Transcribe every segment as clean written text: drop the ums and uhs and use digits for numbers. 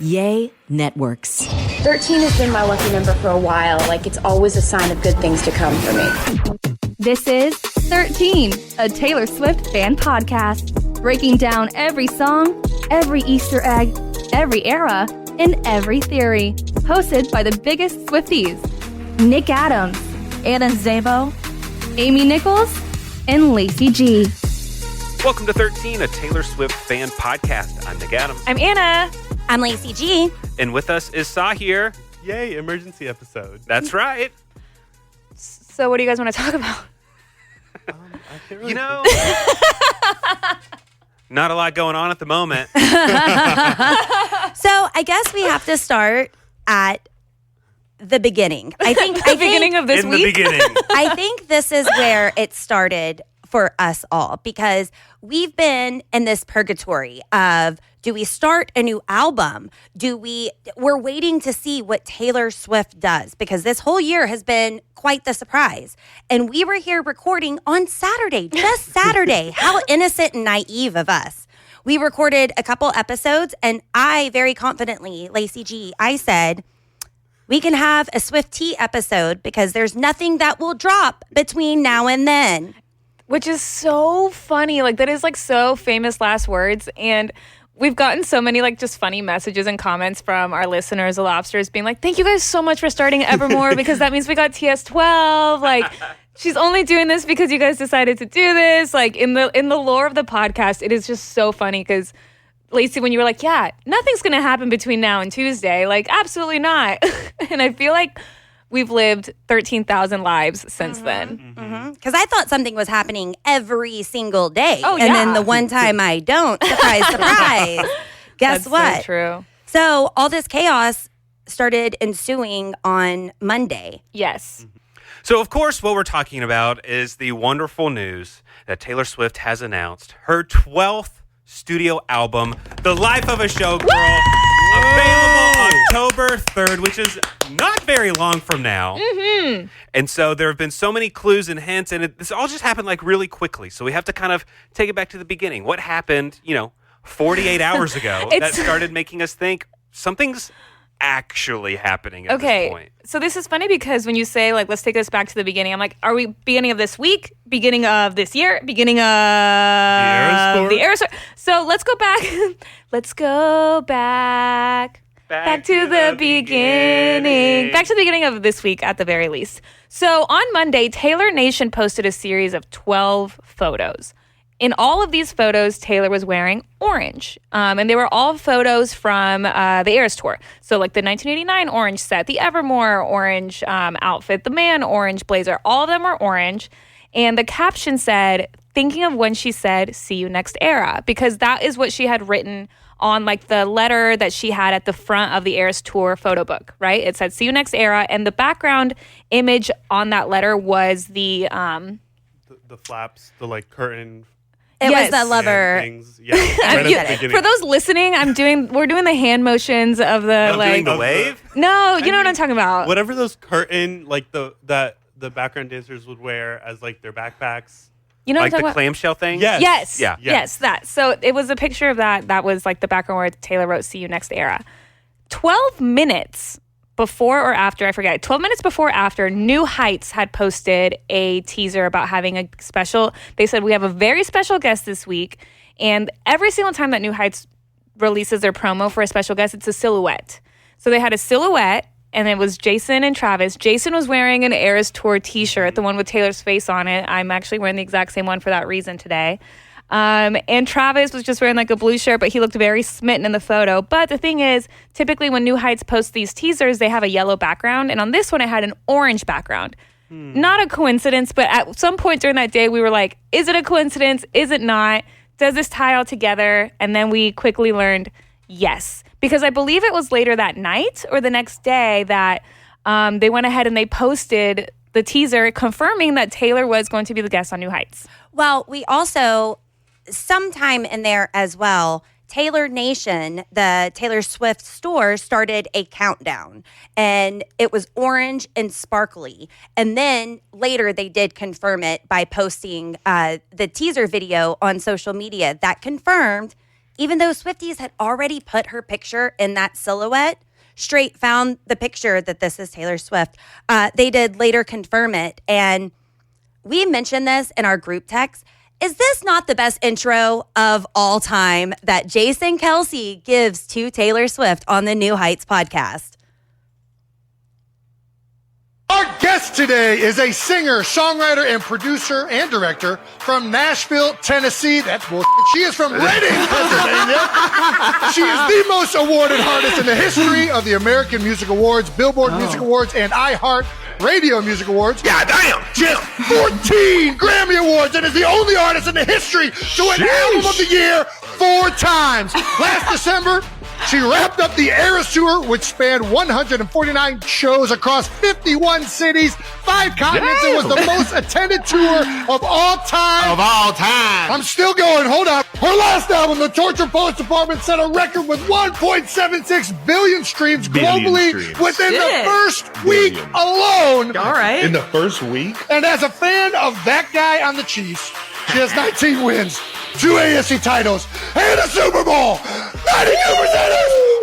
Yay Networks. 13 has been my lucky number for a while. Like, it's always a sign of good things to come for me. This is 13, a Taylor Swift fan podcast, breaking down every song, every Easter egg, every era, and every theory. Hosted by the biggest Swifties, Nick Adams, Anna Szabo, Amy Nichols, and Lacey G. Welcome to 13, a Taylor Swift fan podcast. I'm Nick Adams. I'm Anna. I'm Lacey G. And with us is Sah here. Yay, emergency episode. That's right. So what do you guys want to talk about? I can't really Not a lot going on at the moment. So I guess we have to start at the beginning. Beginning of this In week? the beginning. I think this is where it started for us all, because we've been in this purgatory of, do we start a new album? We're waiting to see what Taylor Swift does, because this whole year has been quite the surprise. And we were here recording on Saturday, just Saturday. How innocent and naive of us. We recorded a couple episodes, and I very confidently, Lacey G, I said, we can have a SwifTEA episode because there's nothing that will drop between now and then. Which is so funny. Like, that is like so famous last words. And we've gotten so many like just funny messages and comments from our listeners, the Lobsters, being like, thank you guys so much for starting Evermore, because that means we got TS12. Like, she's only doing this because you guys decided to do this. Like, in the lore of the podcast, it is just so funny because, Lacey, when you were like, yeah, nothing's going to happen between now and Tuesday. Like, absolutely not. And I feel like we've lived 13,000 lives since then. Because I thought something was happening every single day. Oh, and yeah. then the one time I don't, surprise, surprise. Guess That's what? so true. So all this chaos started ensuing on Monday. Yes. So, of course, what we're talking about is the wonderful news that Taylor Swift has announced her 12th studio album, The Life of a Showgirl, available October 3rd, which is not very long from now. Mm-hmm. And so there have been so many clues and hints, and this all just happened like really quickly. So we have to kind of take it back to the beginning. What happened, 48 hours ago that started making us think something's actually happening at this point? So this is funny because when you say, like, let's take this back to the beginning, I'm like, are we beginning of this week, beginning of this year, beginning of the Eras Tour? So let's go back. Let's go back to the beginning. Back to the beginning of this week at the very least. So on Monday, Taylor Nation posted a series of 12 photos. In all of these photos, Taylor was wearing orange. And they were all photos from the Eras Tour. So like the 1989 orange set, the Evermore orange outfit, the Man orange blazer, all of them were orange. And the caption said, thinking of when she said, see you next era, because that is what she had written on like the letter that she had at the front of the Eras Tour photo book, right? It said, see you next era. And the background image on that letter was the flaps, the like curtain. It was the lover. Things. Yeah, right at the beginning. For those listening, we're doing the hand motions of the doing the wave? No, you know what I'm talking about. Whatever those curtain, like the background dancers would wear as like their backpacks. You know Like what the I'm talking clamshell thing? Yes. Yes, that. So it was a picture of that. That was like the background where Taylor wrote, see you next era. 12 minutes before or after, I forget, 12 minutes before or after, New Heights had posted a teaser about having a special, they said, we have a very special guest this week. And every single time that New Heights releases their promo for a special guest, it's a silhouette. So they had a silhouette, and it was Jason and Travis. Jason was wearing an Eras Tour t-shirt, the one with Taylor's face on it. I'm actually wearing the exact same one for that reason today. And Travis was just wearing like a blue shirt, but he looked very smitten in the photo. But the thing is, typically when New Heights posts these teasers, they have a yellow background. And on this one, it had an orange background. Not a coincidence, but at some point during that day, we were like, is it a coincidence? Is it not? Does this tie all together? And then we quickly learned yes. Because I believe it was later that night or the next day that they went ahead and they posted the teaser confirming that Taylor was going to be the guest on New Heights. Well, we also, sometime in there as well, Taylor Nation, the Taylor Swift store, started a countdown. And it was orange and sparkly. And then later they did confirm it by posting the teaser video on social media that confirmed even though SwifTEAs had already put her picture in that silhouette, Straight found the picture that this is Taylor Swift. They did later confirm it. And we mentioned this in our group text. Is this not the best intro of all time that Jason Kelce gives to Taylor Swift on the New Heights podcast? Our guest today is a singer, songwriter, and producer and director from Nashville, Tennessee. That's bullshit. She is from Reading, Pennsylvania. She is the most awarded artist in the history of the American Music Awards, Billboard Music Awards, and iHeart Radio Music Awards. Yeah, damn. She has 14 Grammy Awards and is the only artist in the history to win Album of the Year 4 times. Last December, she wrapped up the Eras Tour, which spanned 149 shows across 51 cities, 5 continents, and was the most attended tour of all time. Of all time. I'm still going. Hold up. Her last album, The Torture Poets Department, set a record with 1.76 billion streams globally within the first week alone. All right. In the first week? And as a fan of that guy on the Chiefs, she has 19 wins, 2 AFC titles, and a Super Bowl. 92%ers!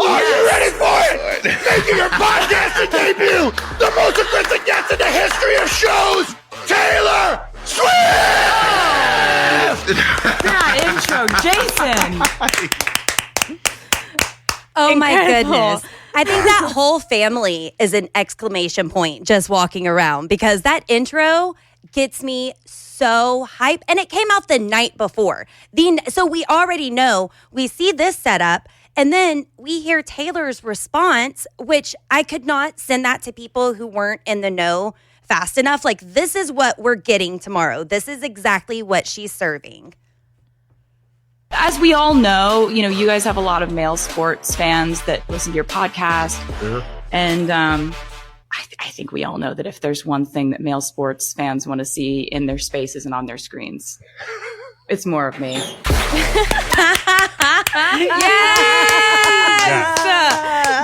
Are you ready for it? Making her podcasting debut, the most aggressive guest in the history of shows, Taylor Swift! That intro, Jason. Oh my Incredible. goodness. I think that whole family is an exclamation point just walking around because that intro gets me so hype. And it came out the night before. So we already know, we see this setup, and then we hear Taylor's response, which I could not send that to people who weren't in the know fast enough. Like, this is what we're getting tomorrow. This is exactly what she's serving. As we all know, you guys have a lot of male sports fans that listen to your podcast. And I think we all know that if there's one thing that male sports fans want to see in their spaces and on their screens, it's more of me.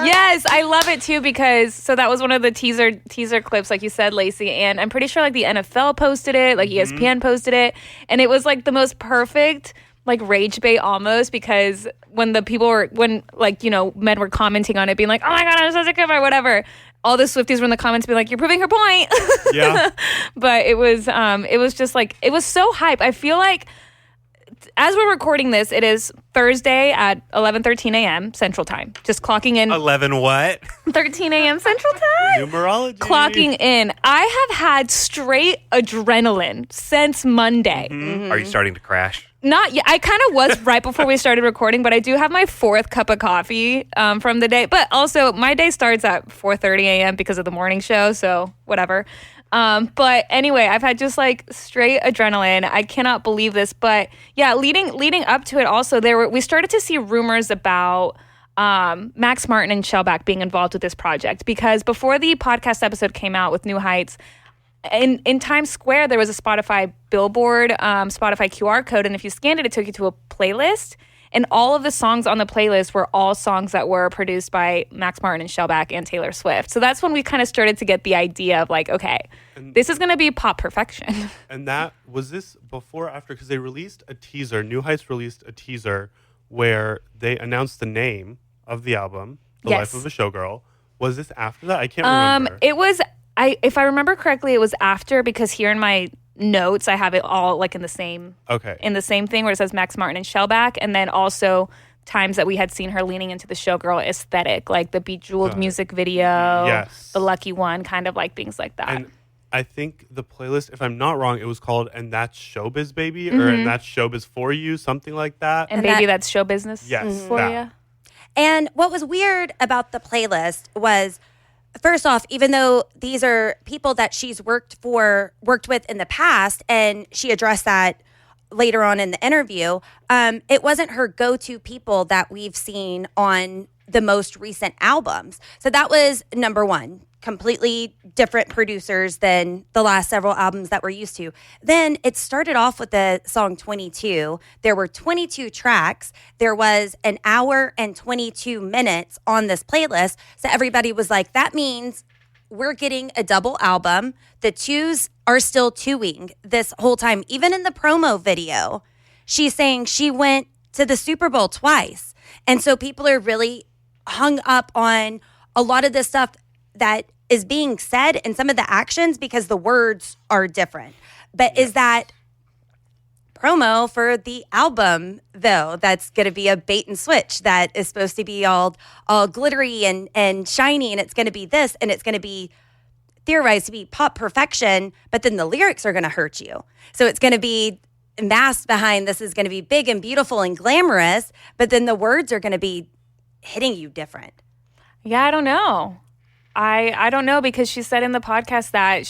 Yes, I love it too because so that was one of the teaser clips, like you said, Lacey, and I'm pretty sure like the NFL posted it, like ESPN posted it, and it was like the most perfect like rage bait almost because when men were commenting on it, being like, "Oh my god, I'm such a good," or whatever. All the Swifties were in the comments being like, "You're proving her point." Yeah. But it was just like it was so hype. I feel like as we're recording this, it is Thursday at 11:13 a.m. Central Time. Just clocking in 11 what? 13 a.m. Central Time. Numerology. Clocking in. I have had straight adrenaline since Monday. Are you starting to crash? Not yet. I kind of was right before we started recording, but I do have my 4th cup of coffee from the day. But also, my day starts at 4:30 a.m. because of the morning show, so whatever. But anyway, I've had just like straight adrenaline. I cannot believe this, but yeah, leading up to it, also we started to see rumors about Max Martin and Shellback being involved with this project because before the podcast episode came out with New Heights. In Times Square, there was a Spotify billboard, Spotify QR code, and if you scanned it, it took you to a playlist. And all of the songs on the playlist were all songs that were produced by Max Martin and Shellback and Taylor Swift. So that's when we kind of started to get the idea of like, okay, this is going to be pop perfection. And that was this before or after? Because they released a teaser. New Heights released a teaser where they announced the name of the album, The Yes. Life of a Showgirl. Was this after that? I can't remember. It was. If I remember correctly, it was after because here in my notes I have it all like in the same thing where it says Max Martin and Shellback, and then also times that we had seen her leaning into the showgirl aesthetic, like the Bejeweled music video, the Lucky One, kind of like things like that. And I think the playlist, if I'm not wrong, it was called "And That's Showbiz Baby" or "And That's Showbiz for You," something like that. And baby, that's show business. Yes, for that. you. And what was weird about the playlist was, first off, even though these are people that she's worked with in the past, and she addressed that later on in the interview, it wasn't her go-to people that we've seen on the most recent albums. So that was number one. Completely different producers than the last several albums that we're used to. Then it started off with the song 22. There were 22 tracks. There was an hour and 22 minutes on this playlist. So everybody was like, that means we're getting a double album. The twos are still twoing this whole time. Even in the promo video, she's saying she went to the Super Bowl twice. And so people are really hung up on a lot of the stuff that is being said and some of the actions because the words are different. But is that promo for the album, though? That's going to be a bait and switch that is supposed to be all glittery and shiny, and it's going to be this, and it's going to be theorized to be pop perfection, but then the lyrics are going to hurt you. So it's going to be masked behind this is going to be big and beautiful and glamorous, but then the words are going to be hitting you different. Yeah, I don't know. I don't know, because she said in the podcast that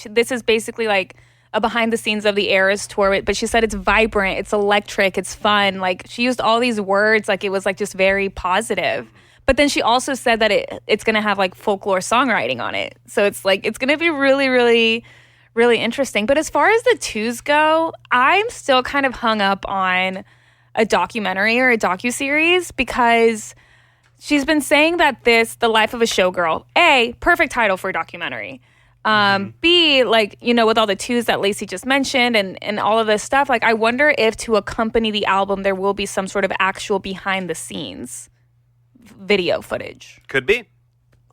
this is basically like a behind the scenes of the Eras tour, but she said it's vibrant, it's electric, it's fun. Like, she used all these words like it was like just very positive. But then she also said that it's going to have like folklore songwriting on it. So it's like, it's going to be really, really, really interesting. But as far as the twos go, I'm still kind of hung up on a documentary or a docuseries, because she's been saying that The Life of a Showgirl, A, perfect title for a documentary. B, like, you know, with all the twos that Lacey just mentioned and all of this stuff, like, I wonder if to accompany the album, there will be some sort of actual behind the scenes video footage. Could be.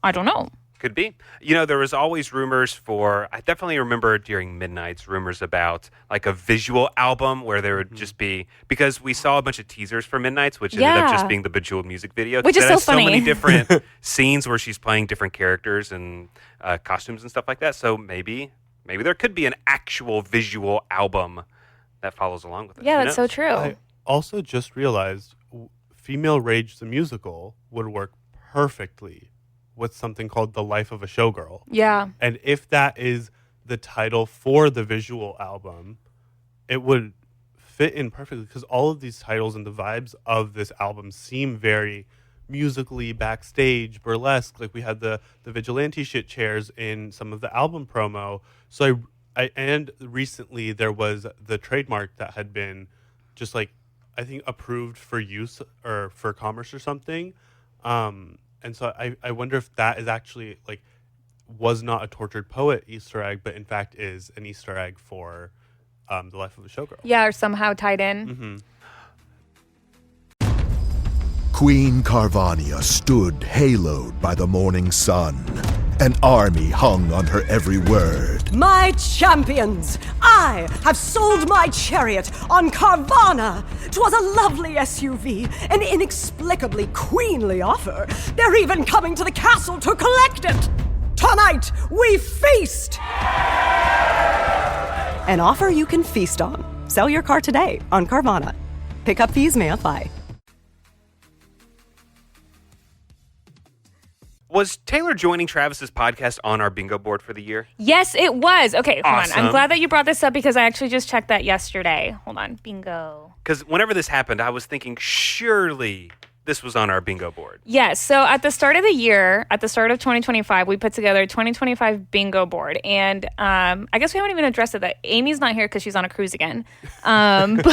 I don't know. Could be. You know, there was always rumors I definitely remember during Midnight's rumors about like a visual album where there would just be, because we saw a bunch of teasers for Midnight's, which ended up just being the Bejeweled music video. Which is that so has funny. So many different scenes where she's playing different characters and costumes and stuff like that. So maybe there could be an actual visual album that follows along with it. Yeah, Who that's knows? so true. I also just realized Female Rage the musical would work perfectly with something called The Life of a Showgirl. Yeah. And if that is the title for the visual album, it would fit in perfectly, because all of these titles and the vibes of this album seem very musically backstage, burlesque. Like we had the vigilante shit chairs in some of the album promo. So and recently there was the trademark that had been just like, I think, approved for use or for commerce or something. And so I wonder if that is actually like was not a tortured poet Easter egg, but in fact is an Easter egg for The Life of a Showgirl. Yeah, or somehow tied in. Queen Carvania stood haloed by the morning sun. An army hung on her every word. My champions, I have sold my chariot on Carvana. 'Twas a lovely SUV, an inexplicably queenly offer. They're even coming to the castle to collect it. Tonight, we feast! An offer you can feast on. Sell your car today on Carvana. Pickup fees may apply. Was Taylor joining Travis's podcast on our bingo board for the year? Yes, it was. Okay, hold Awesome. on. I'm glad that you brought this up, because I actually just checked that yesterday. Hold on. Bingo. Because whenever this happened, I was thinking, surely this was on our bingo board. Yes. So at the start of the year, at the start of 2025, we put together a 2025 bingo board. And I guess we haven't even addressed it. That Amy's not here because she's on a cruise again. But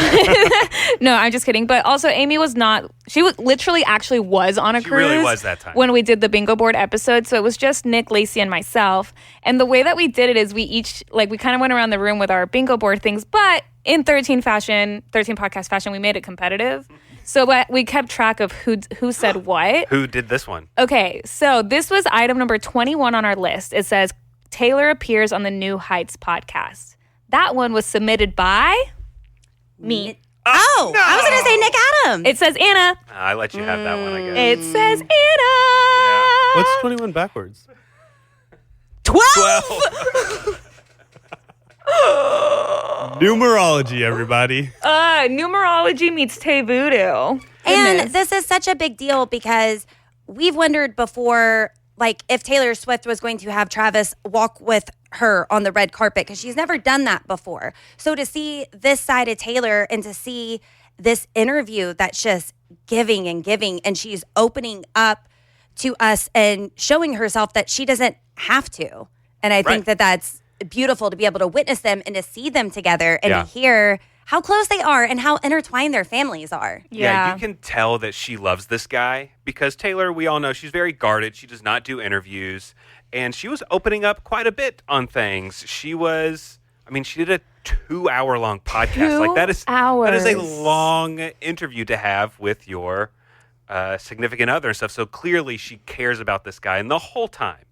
no, I'm just kidding. But also, Amy was not, she was literally actually was on a She cruise. really was that time. When we did the bingo board episode. So it was just Nick, Lacey, and myself. And the way that we did it is we each, like, we kind of went around the room with our bingo board things. But in 13 podcast fashion, we made it competitive. So we kept track of who said what. Who did this one? Okay, so this was item number 21 on our list. It says, Taylor appears on the New Heights podcast. That one was submitted by me. Oh, I was going to say Nick Adams. It says Anna. I let you have that one, I guess. It says Anna. What's 21 backwards? 12? Numerology, everybody. Numerology meets Tay Voodoo. And this is such a big deal because we've wondered before, like, if Taylor Swift was going to have Travis walk with her on the red carpet, because she's never done that before. So to see this side of Taylor and to see this interview that's just giving, and she's opening up to us and showing herself that she doesn't have to. And I think that that's beautiful to be able to witness them and to see them together and to hear how close they are and how intertwined their families are. Yeah, you can tell that she loves this guy because Taylor, we all know, she's very guarded. She does not do interviews. And she was opening up quite a bit on things. She was, I mean, she did 2-hour-long podcast. Like that is a hours. long interview to have with your significant other and stuff. So clearly she cares about this guy, and the whole time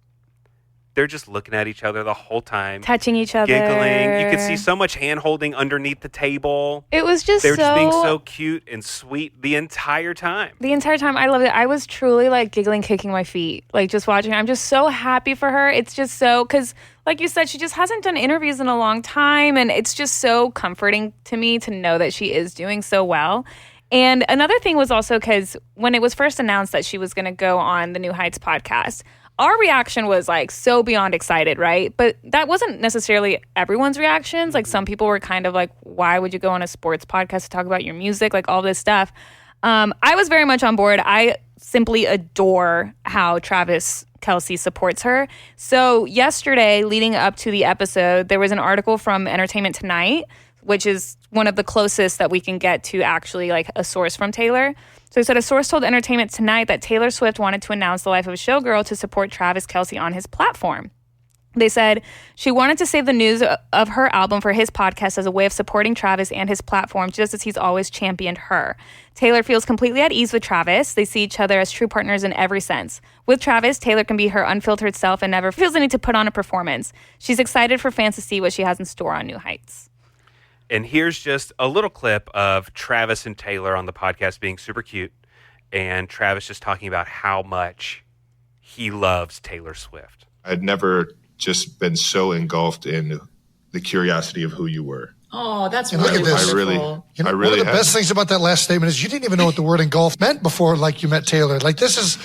they're just looking at each other the whole time, touching each other, giggling. You could see so much hand holding underneath the table. It was just they were just being so cute and sweet the entire time. The entire time, I loved it. I was truly like giggling, kicking my feet, like just watching her. I'm just so happy for her. It's just so, because like you said, she just hasn't done interviews in a long time, and it's just so comforting to me to know that she is doing so well. And another thing was also because when it was first announced that she was going to go on the New Heights podcast, our reaction was like so beyond excited, right? But that wasn't necessarily everyone's reactions. Like some people were kind of like, why would you go on a sports podcast to talk about your music? Like all this stuff. I was very much on board. I simply adore how Travis Kelce supports her. So yesterday, leading up to the episode, there was an article from Entertainment Tonight, which is one of the closest that we can get to actually like a source from Taylor. So it said a source told Entertainment Tonight that Taylor Swift wanted to announce the life of a showgirl to support Travis Kelce on his platform. They said she wanted to save the news of her album for his podcast as a way of supporting Travis and his platform, just as he's always championed her. Taylor feels completely at ease with Travis. They see each other as true partners in every sense. With Travis, Taylor can be her unfiltered self and never feels the need to put on a performance. She's excited for fans to see what she has in store on New Heights. And here's just a little clip of Travis and Taylor on the podcast being super cute, and Travis just talking about how much he loves Taylor Swift. I'd never just been so engulfed in the curiosity of who you were. Oh, that's really wonderful. I really one of the have. best things about that last statement is you didn't even know what the word engulf meant before, like you met Taylor. Like this is,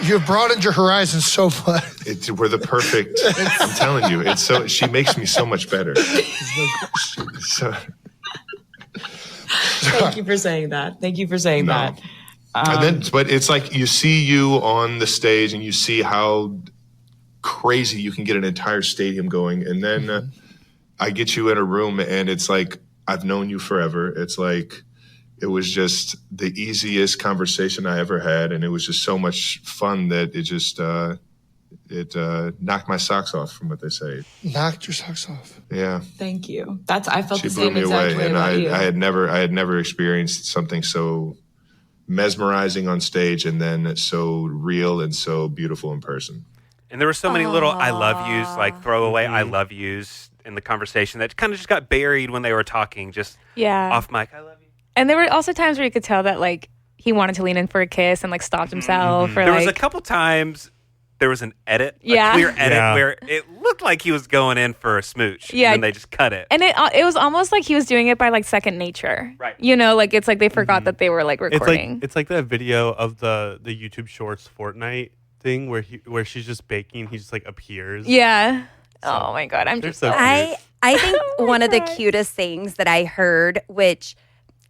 you've broadened your horizons so much. We're the perfect. I'm telling you, it's so. She makes me so much better. So, Thank you for saying that. Thank you for saying that. And then, but it's like you see you on the stage and you see how crazy you can get an entire stadium going, and then I get you in a room and it's like I've known you forever. It's like it was just the easiest conversation I ever had, and it was just so much fun that it just knocked my socks off, from what they say. Knocked your socks off. Yeah. Thank you. I felt She the blew same me exact away, way and about you. I had never experienced something so mesmerizing on stage and then so real and so beautiful in person. And there were so many little I love yous, like throwaway I love yous in the conversation that kind of just got buried when they were talking, just off mic. I love you. And there were also times where you could tell that like he wanted to lean in for a kiss and like stopped himself. Or, there was a couple times there was an edit, a clear edit where it looked like he was going in for a smooch. Yeah. And then they just cut it. And it was almost like he was doing it by like second nature. Right. You know, like it's like they forgot that they were like recording. It's like that video of the YouTube Shorts Fortnite thing where she's just baking, he just like appears. Yeah. Oh my God. I'm just so cute. I think one of the cutest things that I heard, which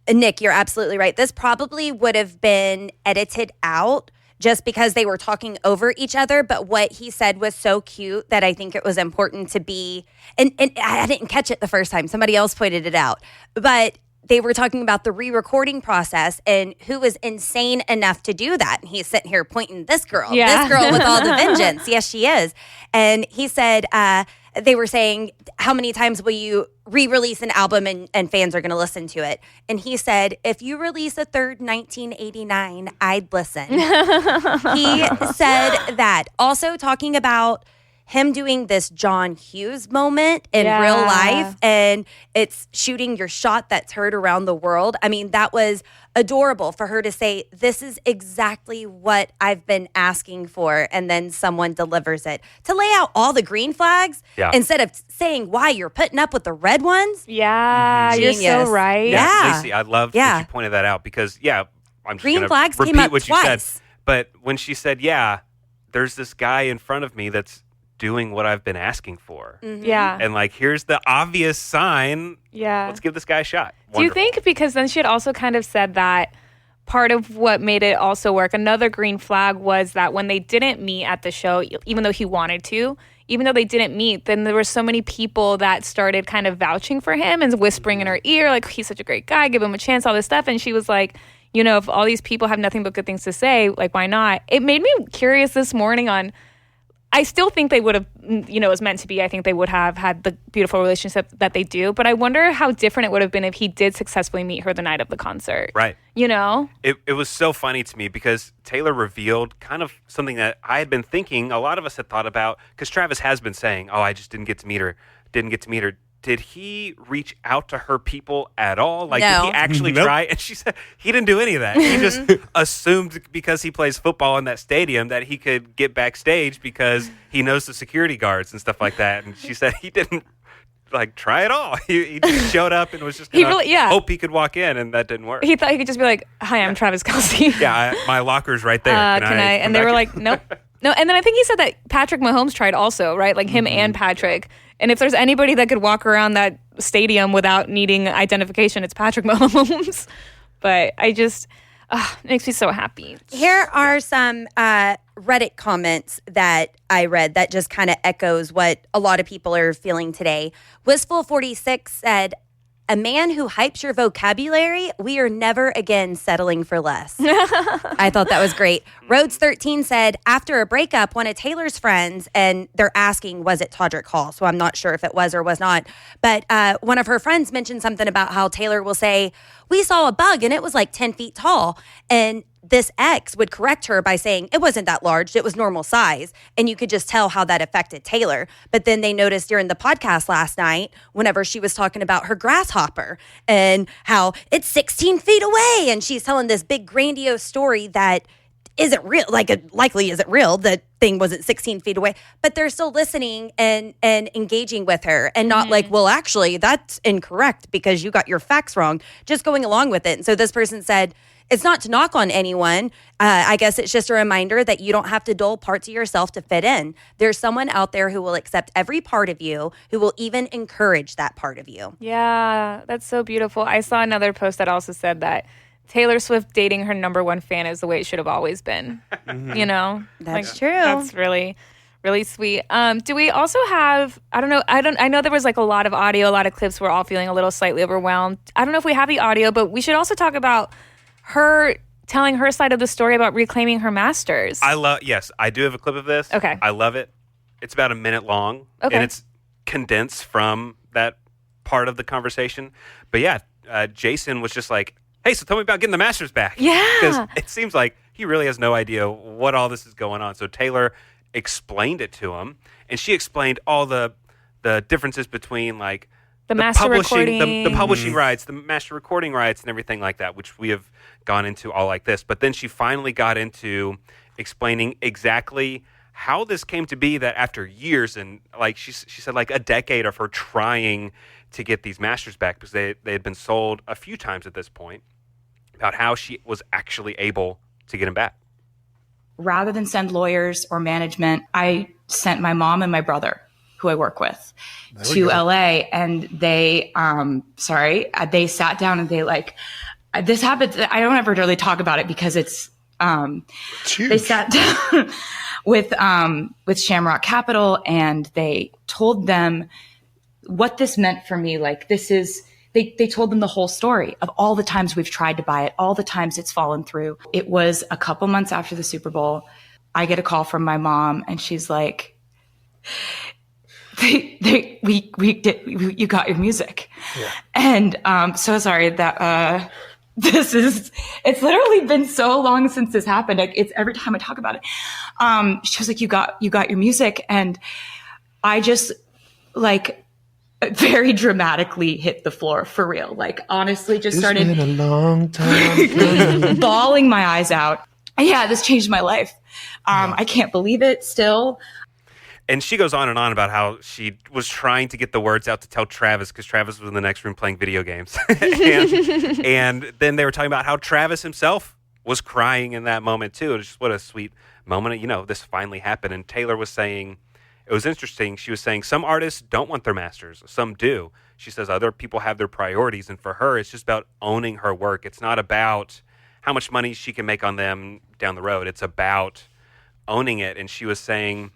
Nick, you're absolutely right. This probably would have been edited out just because they were talking over each other. But what he said was so cute that I think it was important to be, and I didn't catch it the first time. Somebody else pointed it out. But they were talking about the re-recording process and who was insane enough to do that. And he's sitting here pointing this girl with all the vengeance. Yes, she is. And he said, they were saying, how many times will you re-release an album and fans are going to listen to it? And he said, if you release a third 1989, I'd listen. He said that. Also talking about him doing this John Hughes moment in real life, and it's shooting your shot that's heard around the world. I mean, that was adorable for her to say, this is exactly what I've been asking for, and then someone delivers it. To lay out all the green flags instead of saying why you're putting up with the red ones. Yeah, you're so right. Yeah, Lacey, I love that you pointed that out because, I'm just green going flags to came repeat up what twice. you said. But when she said, there's this guy in front of me that's doing what I've been asking for. Yeah. And like, here's the obvious sign. Yeah. Let's give this guy a shot. Do you think, because then she had also kind of said that part of what made it also work, another green flag was that when they didn't meet at the show, even though he wanted to, even though they didn't meet, then there were so many people that started kind of vouching for him and whispering in her ear, like, he's such a great guy, give him a chance, all this stuff. And she was like, you know, if all these people have nothing but good things to say, like, why not? It made me curious this morning on, I still think they would have, you know, it was meant to be. I think they would have had the beautiful relationship that they do. But I wonder how different it would have been if he did successfully meet her the night of the concert. Right. You know? It was so funny to me because Taylor revealed kind of something that I had been thinking a lot of us had thought about, because Travis has been saying, oh, I just didn't get to meet her. Did he reach out to her people at all? Like, No. did he actually try? And she said he didn't do any of that. He just assumed because he plays football in that stadium that he could get backstage because he knows the security guards and stuff like that. And she said he didn't like try at all. He just showed up and was just hope he could walk in, and that didn't work. He thought he could just be like, hi, I'm Travis Kelce. Yeah, my locker's right there. Can I? And they were like, nope. No, and then I think he said that Patrick Mahomes tried also, right? Like him and Patrick. And if there's anybody that could walk around that stadium without needing identification, it's Patrick Mahomes. But I just, it makes me so happy. Here are some Reddit comments that I read that just kind of echoes what a lot of people are feeling today. Wistful46 said, a man who hypes your vocabulary, we are never again settling for less. I thought that was great. Rhodes13 said, after a breakup, one of Taylor's friends, and they're asking, was it Todrick Hall? So I'm not sure if it was or was not. But one of her friends mentioned something about how Taylor will say, we saw a bug and it was like 10 feet tall. And this ex would correct her by saying it wasn't that large, it was normal size. And you could just tell how that affected Taylor. But then they noticed during the podcast last night, whenever she was talking about her grasshopper and how it's 16 feet away. And she's telling this big grandiose story that isn't real, like it likely isn't real. The thing wasn't 16 feet away, but they're still listening and engaging with her and not like, well, actually, that's incorrect because you got your facts wrong, just going along with it. And so this person said, it's not to knock on anyone. I guess it's just a reminder that you don't have to dull parts of yourself to fit in. There's someone out there who will accept every part of you, who will even encourage that part of you. Yeah, that's so beautiful. I saw another post that also said that Taylor Swift dating her number one fan is the way it should have always been. You know? That's true. That's really, really sweet. Do we also have, I know there was like a lot of audio, a lot of clips. We're all feeling a little slightly overwhelmed. I don't know if we have the audio, but we should also talk about her telling her side of the story about reclaiming her masters. Yes, I do have a clip of this. Okay. I love it. It's about a minute long. Okay. And it's condensed from that part of the conversation. But yeah, Jason was just like, hey, so tell me about getting the masters back. Yeah. Because it seems like he really has no idea what all this is going on. So Taylor explained it to him, and she explained all the differences between like the master publishing, recording, the publishing rights, the master recording rights, and everything like that, which we have gone into all like this. But then she finally got into explaining exactly how this came to be, that after years and like she said like a decade of her trying to get these masters back because they had been sold a few times at this point, about how she was actually able to get them back. Rather than send lawyers or management, I sent my mom and my brother, who I work with, to LA, and they they sat down and they like, this happened. I don't ever really talk about it because it's they sat down with Shamrock Capital, and they told them what this meant for me. Like, this is, they told them the whole story of all the times we've tried to buy it, all the times it's fallen through. It was a couple months after the Super Bowl. I get a call from my mom, and she's like, you got your music. Yeah. And so sorry that it's literally been so long since this happened. It's every time I talk about it. She was like, you got your music. And I just like very dramatically hit the floor for real. Like, honestly, just started been a long time bawling my eyes out. And yeah, this changed my life. I can't believe it still. And she goes on and on about how she was trying to get the words out to tell Travis, because Travis was in the next room playing video games. and then they were talking about how Travis himself was crying in that moment too. It was just what a sweet moment. You know, this finally happened. And Taylor was saying, it was interesting. She was saying some artists don't want their masters. Some do. She says other people have their priorities. And for her, it's just about owning her work. It's not about how much money she can make on them down the road. It's about owning it. And she was saying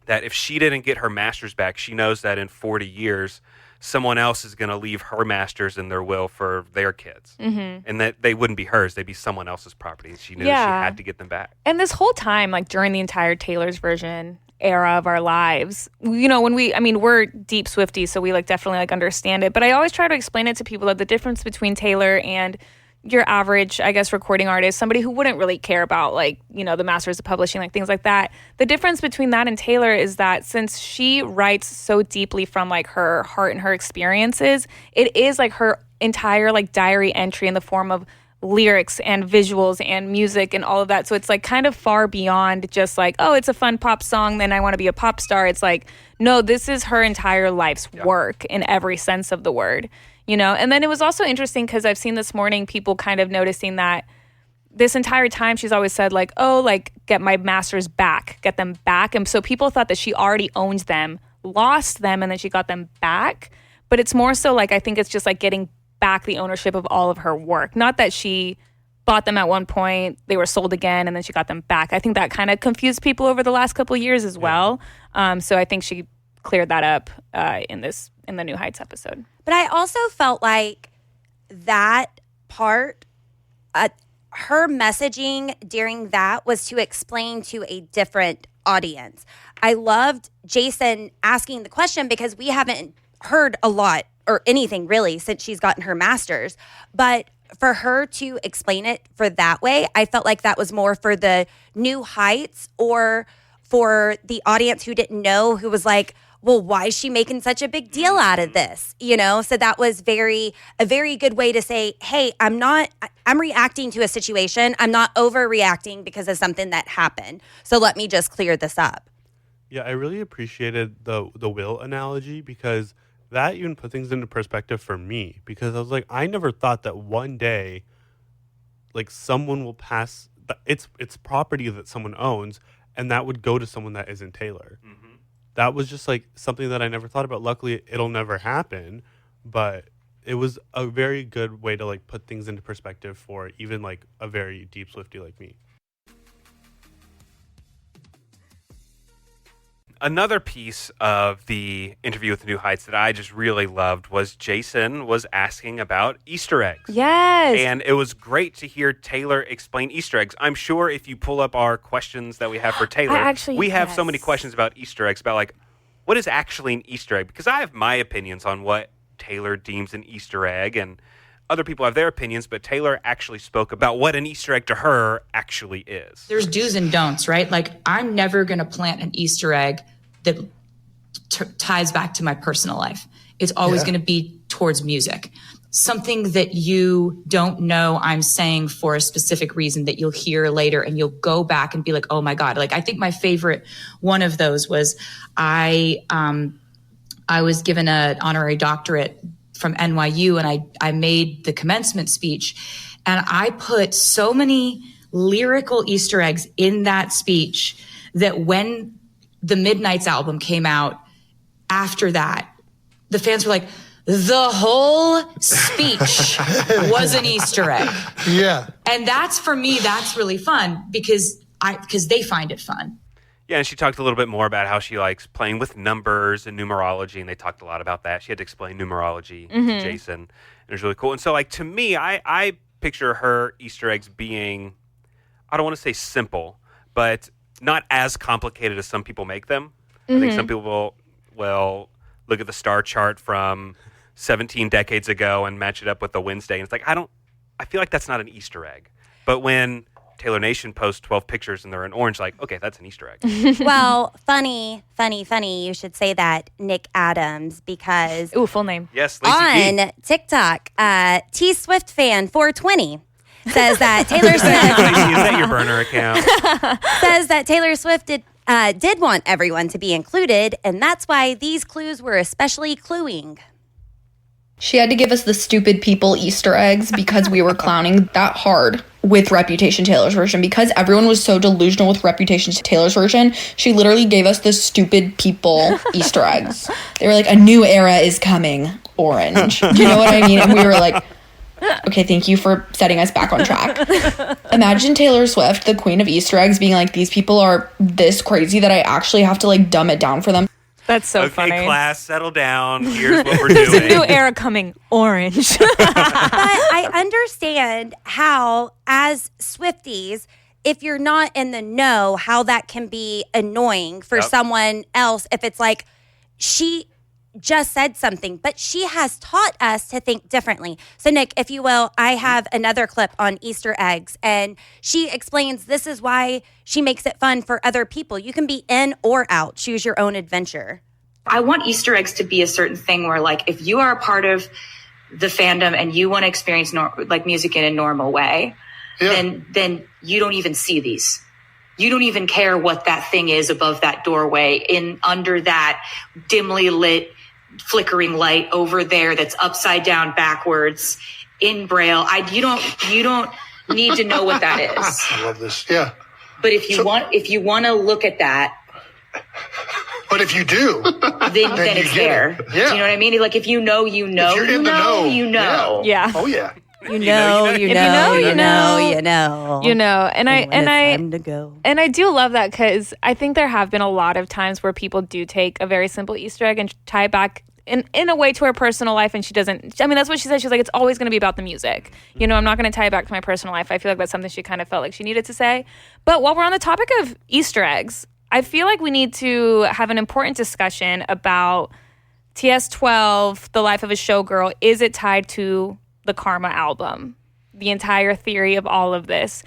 that if she didn't get her masters back, she knows that in 40 years, someone else is going to leave her masters in their will for their kids. Mm-hmm. And that they wouldn't be hers. They'd be someone else's property. And she knew she had to get them back. And this whole time, like during the entire Taylor's version, era of our lives. You know, we're deep Swifties, so we like definitely like understand it. But I always try to explain it to people that the difference between Taylor and your average, I guess, recording artist, somebody who wouldn't really care about like, you know, the masters of publishing, like things like that. The difference between that and Taylor is that since she writes so deeply from like her heart and her experiences, it is like her entire like diary entry in the form of lyrics and visuals and music and all of that. So it's like kind of far beyond just like, oh, it's a fun pop song, then I want to be a pop star. It's like, no, this is her entire life's work in every sense of the word. You know, and then it was also interesting because I've seen this morning people kind of noticing that this entire time she's always said like, oh, like get my masters back, get them back. And so people thought that she already owned them, lost them, and then she got them back. But it's more so like, I think it's just like getting back the ownership of all of her work. Not that she bought them at one point, they were sold again, and then she got them back. I think that kind of confused people over the last couple of years as well. So I think she cleared that up in the New Heights episode. But I also felt like that part, her messaging during that was to explain to a different audience. I loved Jason asking the question because we haven't heard a lot or anything really since she's gotten her master's. But for her to explain it for that way, I felt like that was more for the New Heights or for the audience who didn't know, who was like, well, why is she making such a big deal out of this? You know, so that was a very good way to say, hey, I'm reacting to a situation. I'm not overreacting because of something that happened. So let me just clear this up. Yeah, I really appreciated the will analogy because that even put things into perspective for me, because I was like, I never thought that one day, like someone will pass, it's property that someone owns, and that would go to someone that isn't Taylor. Mm-hmm. That was just like something that I never thought about. Luckily, it'll never happen, but it was a very good way to like put things into perspective for even like a very deep Swiftie like me. Another piece of the interview with the New Heights that I just really loved was Jason was asking about Easter eggs. Yes. And it was great to hear Taylor explain Easter eggs. I'm sure if you pull up our questions that we have for Taylor, we have so many questions about Easter eggs, about like, what is actually an Easter egg? Because I have my opinions on what Taylor deems an Easter egg, and other people have their opinions, but Taylor actually spoke about what an Easter egg to her actually is. There's do's and don'ts, right? Like, I'm never going to plant an Easter egg that ties back to my personal life. It's always going to be towards music. Something that you don't know I'm saying for a specific reason that you'll hear later, and you'll go back and be like, oh my God. Like, I think my favorite one of those was I was given an honorary doctorate from NYU, and I made the commencement speech, and I put so many lyrical Easter eggs in that speech that when the Midnights album came out after that, the fans were like, the whole speech was an Easter egg. Yeah. And that's, for me, that's really fun because they find it fun. Yeah, and she talked a little bit more about how she likes playing with numbers and numerology, and they talked a lot about that. She had to explain numerology to Jason, and it was really cool. And so, like, to me, I picture her Easter eggs being, I don't want to say simple, but not as complicated as some people make them. I think some people will look at the star chart from 17 decades ago and match it up with the Wednesday, and it's like, I feel like that's not an Easter egg. But when Taylor Nation posts 12 pictures and they're in orange, like, okay, that's an Easter egg. Well, funny, you should say that, Nick Adams, because Ooh, full name. Yes, Lacey P. on TikTok, T Swift fan 420 says that Taylor Swift Lacey, is that your burner account? says that Taylor Swift did want everyone to be included, and that's why these clues were especially cluing. She had to give us the stupid people Easter eggs because we were clowning that hard with Reputation Taylor's version. Because everyone was so delusional with Reputation Taylor's version, she literally gave us the stupid people Easter eggs. They were like, a new era is coming, orange. Do you know what I mean? And we were like, okay, thank you for setting us back on track. Imagine Taylor Swift, the queen of Easter eggs, being like, these people are this crazy that I actually have to like dumb it down for them. That's so funny. Okay, class, settle down. Here's what we're doing. There's a new era coming, orange. But I understand how, as Swifties, if you're not in the know, how that can be annoying for someone else if it's like, she just said something, but she has taught us to think differently. So Nick, if you will, I have another clip on Easter eggs, and she explains this is why she makes it fun for other people. You can be in or out, choose your own adventure. I want Easter eggs to be a certain thing where, like, if you are a part of the fandom and you want to experience like music in a normal way, then you don't even see these. You don't even care what that thing is above that doorway, in under that dimly lit flickering light over there that's upside down backwards in Braille. You don't need to know what that is. I love this. Yeah. But if you want to look at that, but if you do, then it's there. Yeah. Do you know what I mean? Like, if you know, you know, if you're in you the know, know. you know. Yeah. Oh yeah. You know. Time to go. And I do love that, because I think there have been a lot of times where people do take a very simple Easter egg and tie it back in a way to her personal life, and she doesn't. I mean, that's what she said. She's like, it's always going to be about the music. You know, I'm not going to tie it back to my personal life. I feel like that's something she kind of felt like she needed to say. But while we're on the topic of Easter eggs, I feel like we need to have an important discussion about TS12, The Life of a Showgirl. Is it tied to the Karma album? The entire theory of all of this.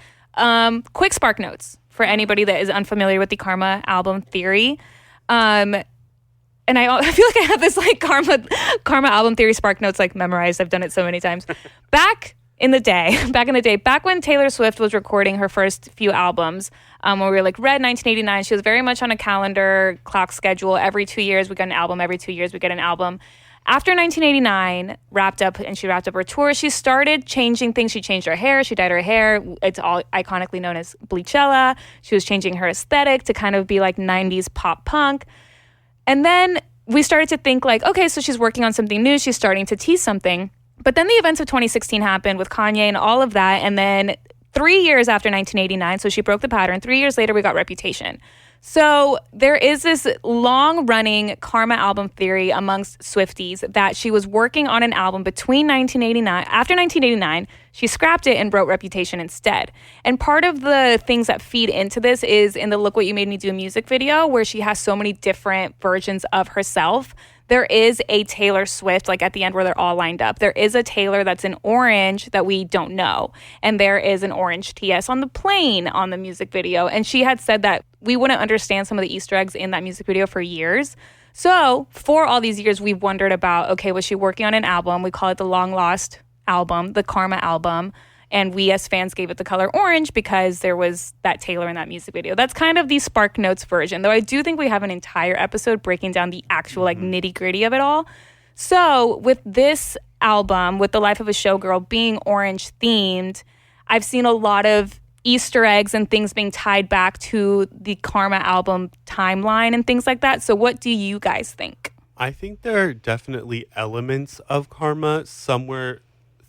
Quick spark notes for anybody that is unfamiliar with the Karma album theory. And I feel like I have this like Karma album theory spark notes like memorized. I've done it so many times. Back in the day, back when Taylor Swift was recording her first few albums, when we were like Red 1989, she was very much on a calendar clock schedule. Every 2 years we got an album. Every 2 years we get an album. After 1989 wrapped up her tour, she started changing things. She changed her hair. She dyed her hair. It's all iconically known as Bleachella. She was changing her aesthetic to kind of be like 90s pop punk. And then we started to think like, okay, so she's working on something new. She's starting to tease something. But then the events of 2016 happened with Kanye and all of that. And then 3 years after 1989, so she broke the pattern. 3 years later, we got Reputation. So there is this long-running Karma album theory amongst Swifties that she was working on an album between 1989. After 1989, she scrapped it and wrote Reputation instead. And part of the things that feed into this is in the Look What You Made Me Do music video, where she has so many different versions of herself. There is a Taylor Swift, like at the end where they're all lined up. There is a Taylor that's in orange that we don't know. And there is an orange TS on the plane on the music video. And she had said that we wouldn't understand some of the Easter eggs in that music video for years. So for all these years, we've wondered about, okay, was she working on an album? We call it the long lost album, the Karma album. And we as fans gave it the color orange because there was that Taylor in that music video. That's kind of the Spark Notes version, though I do think we have an entire episode breaking down the actual like nitty gritty of it all. So with this album, with The Life of a Showgirl being orange themed, I've seen a lot of Easter eggs and things being tied back to the Karma album timeline and things like that. So what do you guys think? I think there are definitely elements of Karma somewhere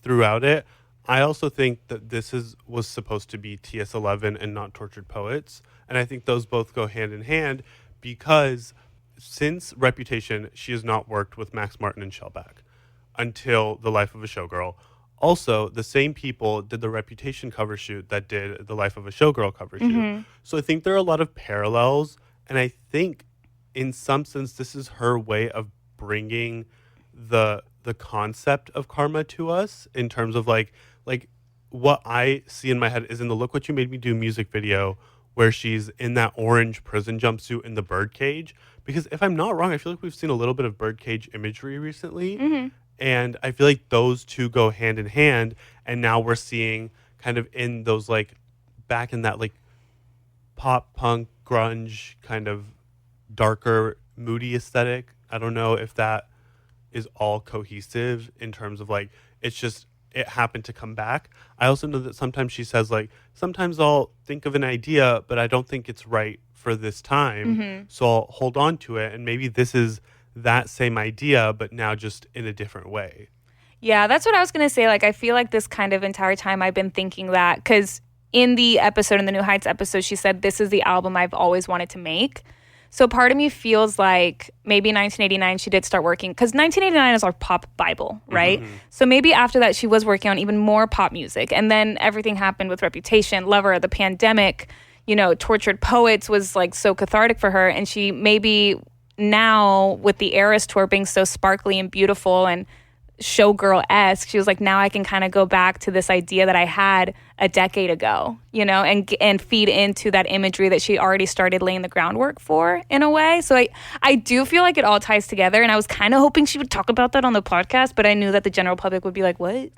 throughout it. I also think that this was supposed to be TS11 and not Tortured Poets. And I think those both go hand in hand because since Reputation, she has not worked with Max Martin and Shellback until The Life of a Showgirl. Also, the same people did the Reputation cover shoot that did the Life of a Showgirl cover shoot. So I think there are a lot of parallels. And I think in some sense, this is her way of bringing the concept of karma to us in terms of like what I see in my head is in the Look What You Made Me Do music video where she's in that orange prison jumpsuit in the birdcage. Because if I'm not wrong, I feel like we've seen a little bit of birdcage imagery recently. And I feel like those two go hand in hand. And now we're seeing kind of in those like back in that like pop punk grunge kind of darker moody aesthetic. I don't know if that is all cohesive in terms of like it's just it happened to come back. I also know that sometimes she says like sometimes I'll think of an idea but I don't think it's right for this time, so I'll hold on to it, and maybe this is that same idea but now just in a different way. Yeah, that's what I was gonna say. Like I feel like this kind of entire time I've been thinking that, because in the episode, in the New Heights episode, she said this is the album I've always wanted to make. So part of me feels like maybe 1989 she did start working, because 1989 is our pop Bible, right? So maybe after that she was working on even more pop music, and then everything happened with Reputation, Lover, the pandemic, you know, Tortured Poets was like so cathartic for her, and she maybe now with the Eras tour being so sparkly and beautiful and showgirl-esque, she was like, now I can kind of go back to this idea that I had a decade ago, you know, and feed into that imagery that she already started laying the groundwork for in a way. So I do feel like it all ties together, and I was kind of hoping she would talk about that on the podcast, but I knew that the general public would be like, what?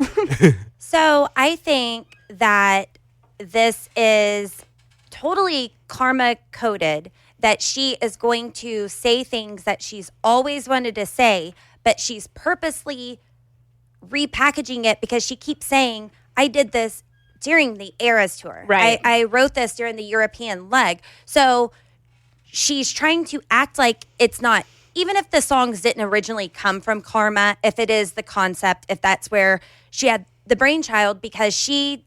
So I think that this is totally karma coded, that she is going to say things that she's always wanted to say, but she's purposely repackaging it because she keeps saying, I did this during the Eras tour. Right. I wrote this during the European leg. So she's trying to act like it's not, even if the songs didn't originally come from Karma, if it is the concept, if that's where she had the brainchild, because she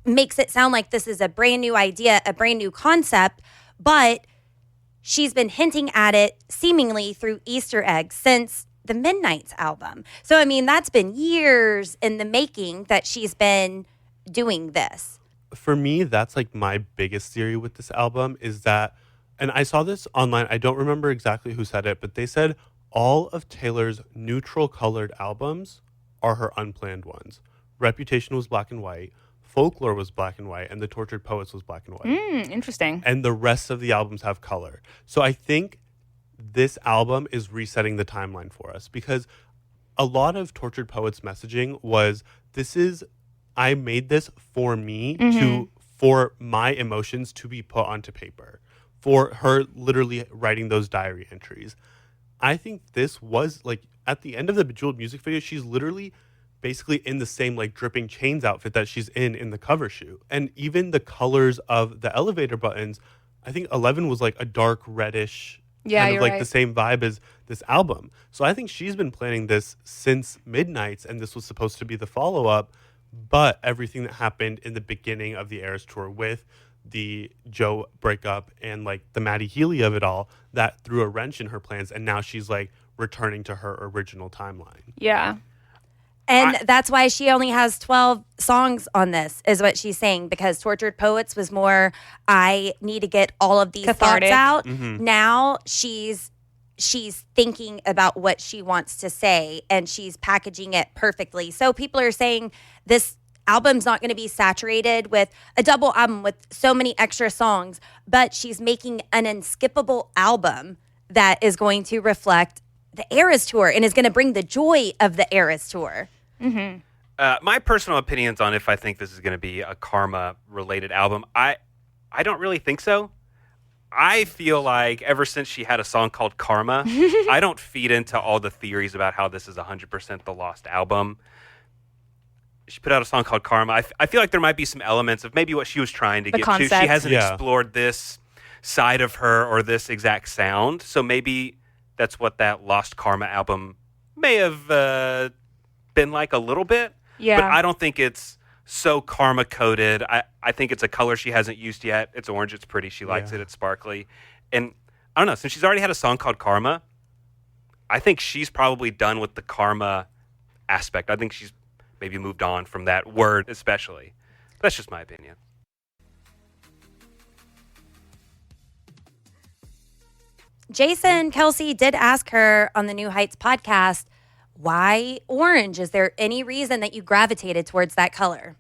makes it sound like this is a brand new idea, a brand new concept, but she's been hinting at it seemingly through Easter eggs since the Midnight's album. So, I mean, that's been years in the making that she's been doing this. For me, that's like my biggest theory with this album is that, and I saw this online, I don't remember exactly who said it, but they said all of Taylor's neutral colored albums are her unplanned ones. Reputation was black and white, Folklore was black and white, and The Tortured Poets was black and white. Interesting. And the rest of the albums have color. So I think this album is resetting the timeline for us, because a lot of Tortured Poets messaging was, I made this for me, for my emotions to be put onto paper, for her literally writing those diary entries. I think this was like, at the end of the Bejeweled music video, she's literally basically in the same like dripping chains outfit that she's in the cover shoot. And even the colors of the elevator buttons, I think 11 was like a dark reddish, kind of like the same vibe as this album. So I think she's been planning this since Midnight's, and this was supposed to be the follow-up, but everything that happened in the beginning of the Eras tour with the Joe breakup and like the Maddie Healy of it all, that threw a wrench in her plans, and now she's like returning to her original timeline. Yeah. And that's why she only has 12 songs on this, is what she's saying, because Tortured Poets was more, I need to get all of these cathartic thoughts out. Now she's thinking about what she wants to say, and she's packaging it perfectly. So people are saying this album's not going to be saturated with a double album with so many extra songs, but she's making an unskippable album that is going to reflect the Eras tour and is going to bring the joy of the Eras tour. My personal opinions on if I think this is going to be a Karma-related album, I don't really think so. I feel like ever since she had a song called Karma, I don't feed into all the theories about how this is 100% the lost album. She put out a song called Karma. I feel like there might be some elements of maybe what she was trying to get to. She hasn't explored this side of her or this exact sound. So maybe that's what that Lost Karma album may have been like a little bit. Yeah. But I don't think it's so karma coded. I think it's a color she hasn't used yet. It's orange. It's pretty. She likes it. It's sparkly. And I don't know. Since she's already had a song called Karma, I think she's probably done with the karma aspect. I think she's maybe moved on from that word especially. That's just my opinion. Jason Kelce did ask her on the New Heights podcast, why orange? Is there any reason that you gravitated towards that color?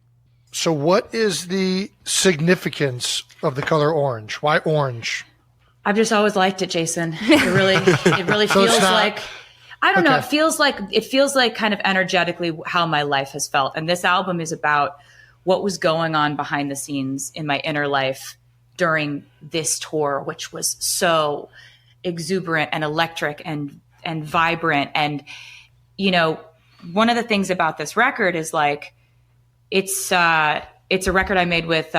So what is the significance of the color orange? Why orange? I've just always liked it, Jason. It really So feels like, I don't know. Okay. It feels like kind of energetically how my life has felt. And this album is about what was going on behind the scenes in my inner life during this tour, which was so exuberant and electric and vibrant. And, you know, one of the things about this record is like, it's a record I made with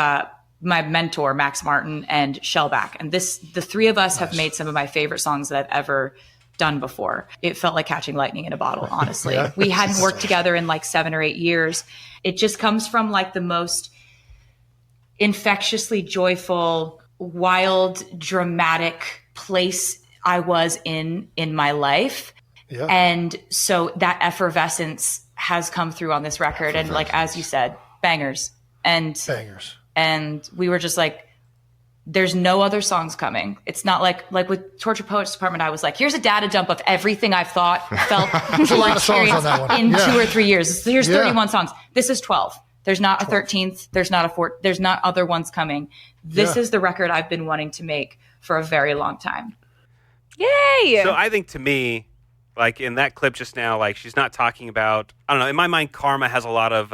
my mentor, Max Martin, and Shellback. And the three of us have made some of my favorite songs that I've ever done before. It felt like catching lightning in a bottle, honestly. Yeah. We hadn't worked together in like 7 or 8 years. It just comes from like the most infectiously joyful, wild, dramatic place I was in my life. Yeah. And so that effervescence has come through on this record. And like, as you said, bangers. And we were just like, there's no other songs coming. It's not like with Torture Poets Department, I was like, here's a data dump of everything I've thought, felt, There's a lot of songs on that one. in 2 or 3 years. Here's 31 songs. This is 12. There's not a 13th. There's not a 4th. There's not other ones coming. This is the record I've been wanting to make for a very long time. Yay! So I think to me, like in that clip just now, like she's not talking about, I don't know, in my mind, karma has a lot of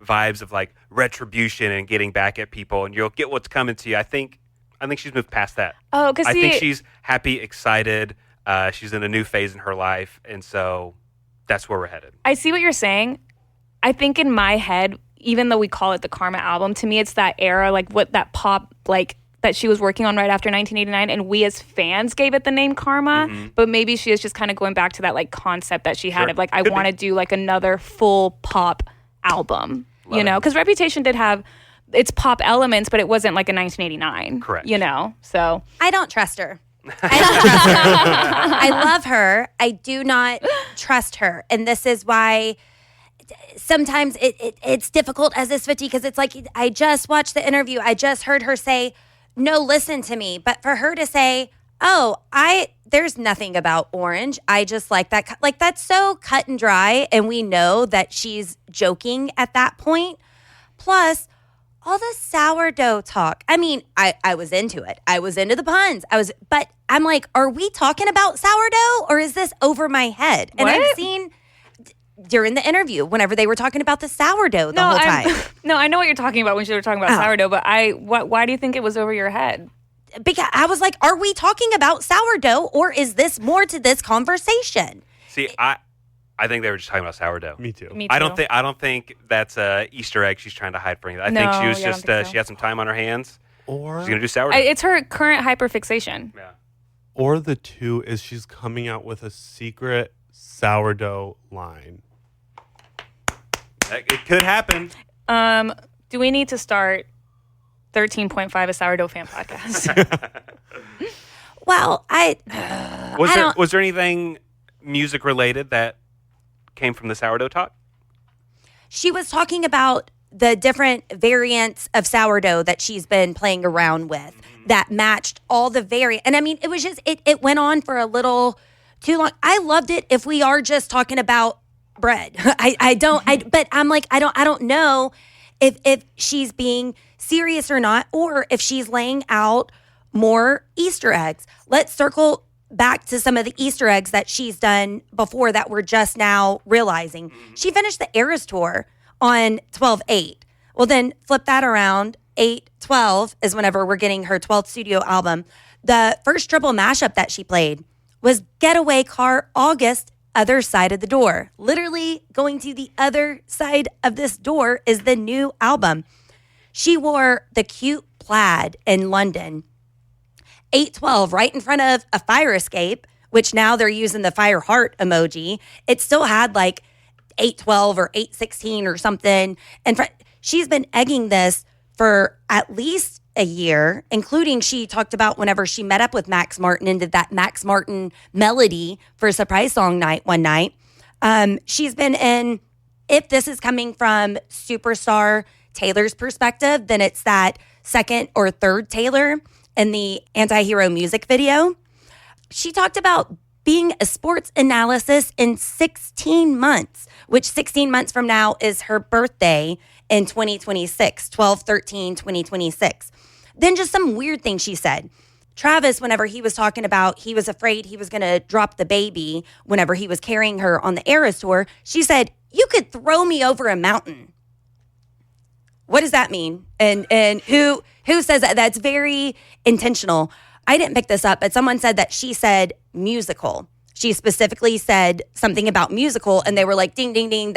vibes of like retribution and getting back at people, and you'll get what's coming to you. I think she's moved past that. Oh, because I think she's happy, excited. She's in a new phase in her life, and so that's where we're headed. I see what you're saying. I think in my head, even though we call it the Karma album, to me it's that era, like what that pop, like that she was working on right after 1989, and we as fans gave it the name Karma, but maybe she is just kind of going back to that like concept that she had of like, I want to do like another full pop album, you know, because Reputation did have its pop elements, but it wasn't like a 1989. Correct. You know, so. I don't trust her. I love her. I do not trust her. And this is why sometimes it's difficult as a SwifTEA, because it's like, I just watched the interview. I just heard her say, no, listen to me. But for her to say, oh, there's nothing about orange. I just like that. Like, that's so cut and dry. And we know that she's joking at that point. Plus, all the sourdough talk. I mean, I was into it. I was into the puns. But I'm like, are we talking about sourdough, or is this over my head? And I've seen during the interview, whenever they were talking about the sourdough the whole time. No, I know what you're talking about when you were talking about sourdough, but why do you think it was over your head? Because I was like, are we talking about sourdough, or is this more to this conversation? See, I think they were just talking about sourdough. Me too. I don't think that's a Easter egg she's trying to hide from you. I think she was just she had some time on her hands. Or she's gonna do sourdough. It's her current hyperfixation. Yeah. Or the two is she's coming out with a secret sourdough line. It could happen. Do we need to start 13.5 a sourdough fan podcast? Well, was there anything music related that came from the sourdough talk? She was talking about the different variants of sourdough that she's been playing around with that matched all the and I mean, it was just, it went on for a little too long. I loved it if we are just talking about bread. But I'm like, I don't know if she's being serious or not, or if she's laying out more Easter eggs. Let's circle back to some of the Easter eggs that she's done before that we're just now realizing. She finished the Eras tour on 12/8. Well, then flip that around. 8/12 is whenever we're getting her 12th studio album. The first triple mashup that she played was Getaway Car August, Other Side of the Door. Literally going to the other side of this door is the new album. She wore the cute plaid in London. 8/12, right in front of a fire escape, which now they're using the fire heart emoji. It still had like 8/12 or 8/16 or something. And she's been egging this for at least a year, including she talked about whenever she met up with Max Martin and did that Max Martin melody for a surprise song night one night. She's been in, if this is coming from superstar Taylor's perspective, then it's that second or third Taylor in the Anti-Hero music video. She talked about being a sports analysis in 16 months, which 16 months from now is her birthday in 2026, 12/13/2026. Then just some weird things she said. Travis, whenever he was talking about he was afraid he was going to drop the baby whenever he was carrying her on the Eras tour, she said, "You could throw me over a mountain." What does that mean? And who says that? That's very intentional. I didn't pick this up, but someone said that she said musical. She specifically said something about musical, and they were like, ding, ding, ding,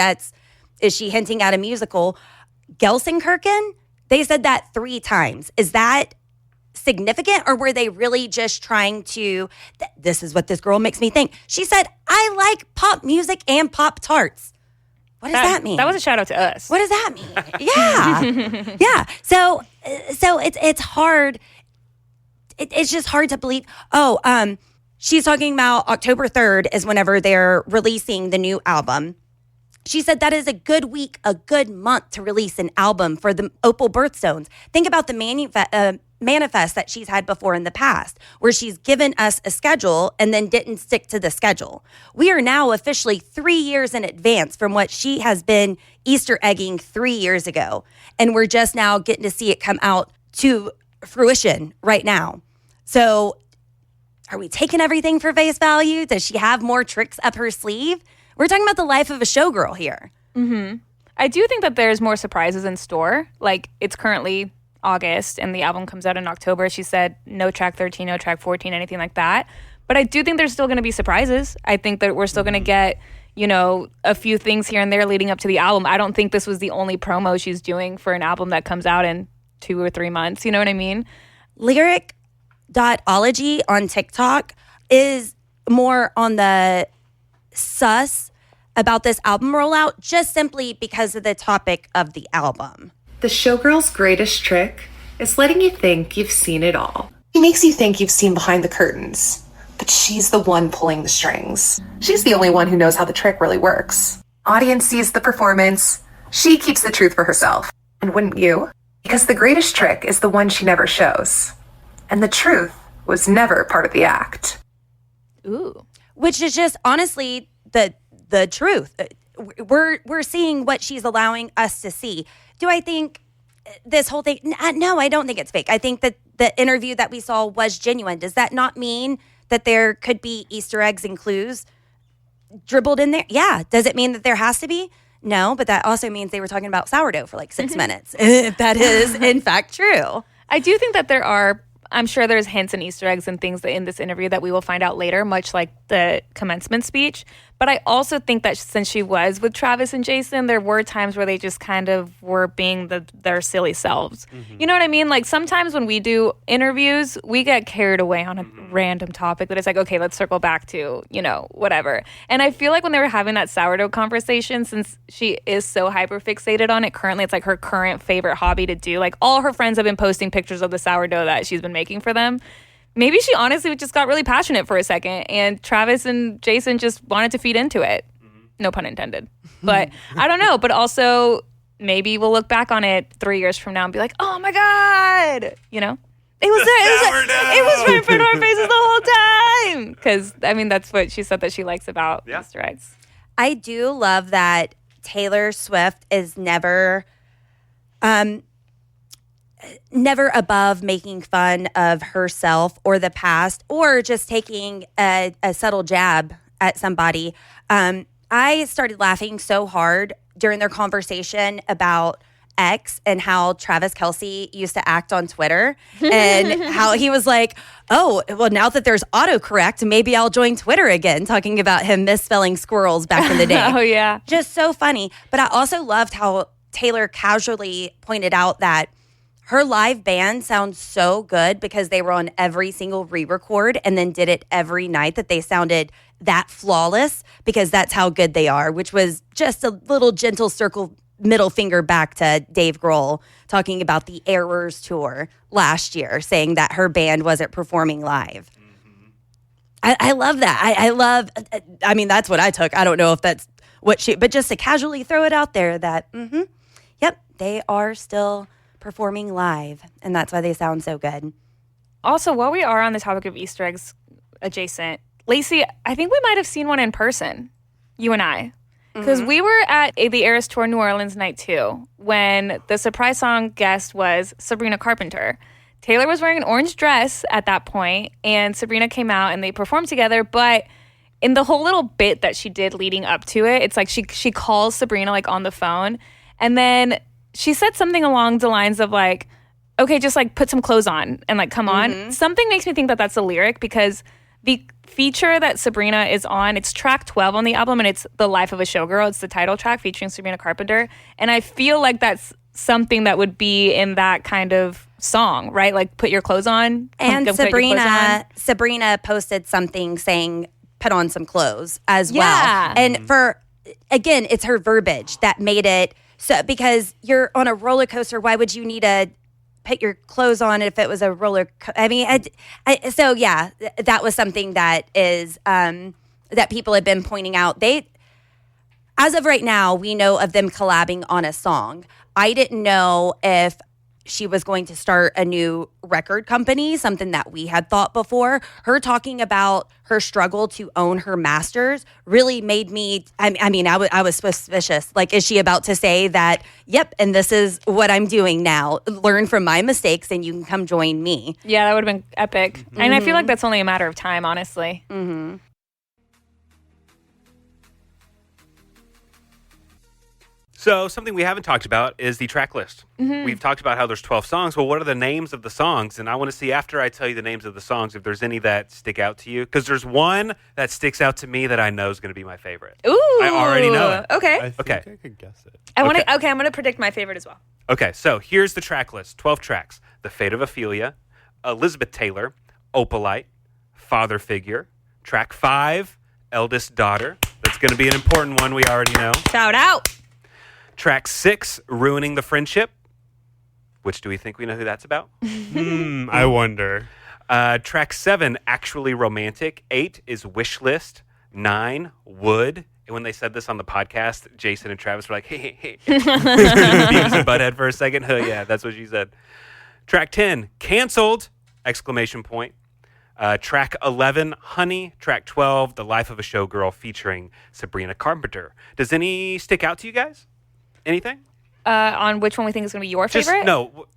is she hinting at a musical? Gelsenkirchen, they said that 3 times. Is that significant, or were they really just trying to, this is what this girl makes me think. She said, I like pop music and Pop Tarts. What does that mean? That was a shout out to us. What does that mean? Yeah. Yeah. So it's hard. it's just hard to believe. She's talking about October 3rd is whenever they're releasing the new album. She said that is a good week, a good month to release an album for the Opal Birthstones. Think about the manifest that she's had before in the past, where she's given us a schedule and then didn't stick to the schedule. We are now officially 3 years in advance from what she has been Easter egging 3 years ago. And we're just now getting to see it come out to fruition right now. So are we taking everything for face value? Does she have more tricks up her sleeve? We're talking about the life of a showgirl here. Mm-hmm. I do think that there's more surprises in store. Like, it's currently August and the album comes out in October. She said no track 13, no track 14, anything like that. But I do think there's still going to be surprises. I think that we're still going to get, a few things here and there leading up to the album. I don't think this was the only promo she's doing for an album that comes out in 2 or 3 months. You know what I mean? Lyric.ology on TikTok is more on the sus about this album rollout, just simply because of the topic of the album. The showgirl's greatest trick is letting you think you've seen it all. He makes you think you've seen behind the curtains, but she's the one pulling the strings. She's the only one who knows how the trick really works. Audience sees the performance. She keeps the truth for herself. And wouldn't you? Because the greatest trick is the one she never shows. And the truth was never part of the act. Ooh. Which is just honestly the truth. We're seeing what she's allowing us to see. Do I think this whole thing? No, I don't think it's fake. I think that the interview that we saw was genuine. Does that not mean that there could be Easter eggs and clues dribbled in there? Yeah. Does it mean that there has to be? No, but that also means they were talking about sourdough for like 6 minutes. If that is in fact true. I do think that I'm sure there's hints and Easter eggs and things that in this interview that we will find out later, much like the commencement speech. But I also think that since she was with Travis and Jason, there were times where they just kind of were being their silly selves. Mm-hmm. You know what I mean? Like sometimes when we do interviews, we get carried away on a random topic that it's like, okay, let's circle back to, whatever. And I feel like when they were having that sourdough conversation, since she is so hyper fixated on it currently, it's like her current favorite hobby to do. Like all her friends have been posting pictures of the sourdough that she's been making for them. Maybe she honestly just got really passionate for a second and Travis and Jason just wanted to feed into it. No pun intended. But I don't know. But also maybe we'll look back on it 3 years from now and be like, oh my God, It was there. It was right in front of our faces the whole time. Because, that's what she said that she likes about Easter eggs. I do love that Taylor Swift is never above making fun of herself or the past or just taking a subtle jab at somebody. I started laughing so hard during their conversation about X and how Travis Kelce used to act on Twitter and how he was like, oh, well, now that there's autocorrect, maybe I'll join Twitter again, talking about him misspelling squirrels back in the day. Oh, yeah. Just so funny. But I also loved how Taylor casually pointed out that her live band sounds so good because they were on every single re-record and then did it every night, that they sounded that flawless because that's how good they are, which was just a little gentle circle middle finger back to Dave Grohl talking about the Errors tour last year, saying that her band wasn't performing live. I love that. I mean, that's what I took. I don't know if that's what but just to casually throw it out there that, yep, they are still performing live, and that's why they sound so good. Also, while we are on the topic of Easter eggs adjacent, Lacey, I think we might have seen one in person, you and I. Because we were at the Eras Tour New Orleans night 2 when the surprise song guest was Sabrina Carpenter. Taylor was wearing an orange dress at that point, and Sabrina came out and they performed together. But in the whole little bit that she did leading up to it, it's like she calls Sabrina like on the phone, and then she said something along the lines of like, okay, just like put some clothes on and like come on. Something makes me think that that's a lyric because the feature that Sabrina is on, it's track 12 on the album and it's The Life of a Showgirl. It's the title track featuring Sabrina Carpenter. And I feel like that's something that would be in that kind of song, right? Like put your clothes on. And Sabrina posted something saying put on some clothes as well. And again, it's her verbiage that made it so, because you're on a roller coaster, why would you need a put your clothes on if it was a roller. I mean, so yeah, that was something that is that people have been pointing out. As of right now, we know of them collabing on a song. I didn't know if she was going to start a new record company, something that we had thought before. Her talking about her struggle to own her masters really made me, I was suspicious. Like, is she about to say that, yep, and this is what I'm doing now. Learn from my mistakes and you can come join me. Yeah, that would have been epic. Mm-hmm. And I feel like that's only a matter of time, honestly. Mm-hmm. So something we haven't talked about is the track list. Mm-hmm. We've talked about how there's 12 songs. Well, what are the names of the songs? And I want to see, after I tell you the names of the songs, if there's any that stick out to you. Because there's one that sticks out to me that I know is going to be my favorite. Ooh. I already know it. Okay. I think I could guess it. I'm going to predict my favorite as well. Okay, so here's the track list. 12 tracks. The Fate of Ophelia, Elizabeth Taylor, Opalite, Father Figure. Track 5, Eldest Daughter. That's going to be an important one, we already know. Shout out. Track 6, Ruining the Friendship. Which do we think we know who that's about? I wonder. Track 7, Actually Romantic. 8 is Wish List. 9, Would. And when they said this on the podcast, Jason and Travis were like, hey. Beavis and Butthead for a second. Oh, yeah, that's what she said. Track 10, Canceled! ! Track 11, Honey. Track 12, The Life of a Showgirl featuring Sabrina Carpenter. Does any stick out to you guys? Anything? On which one we think is going to be your favorite?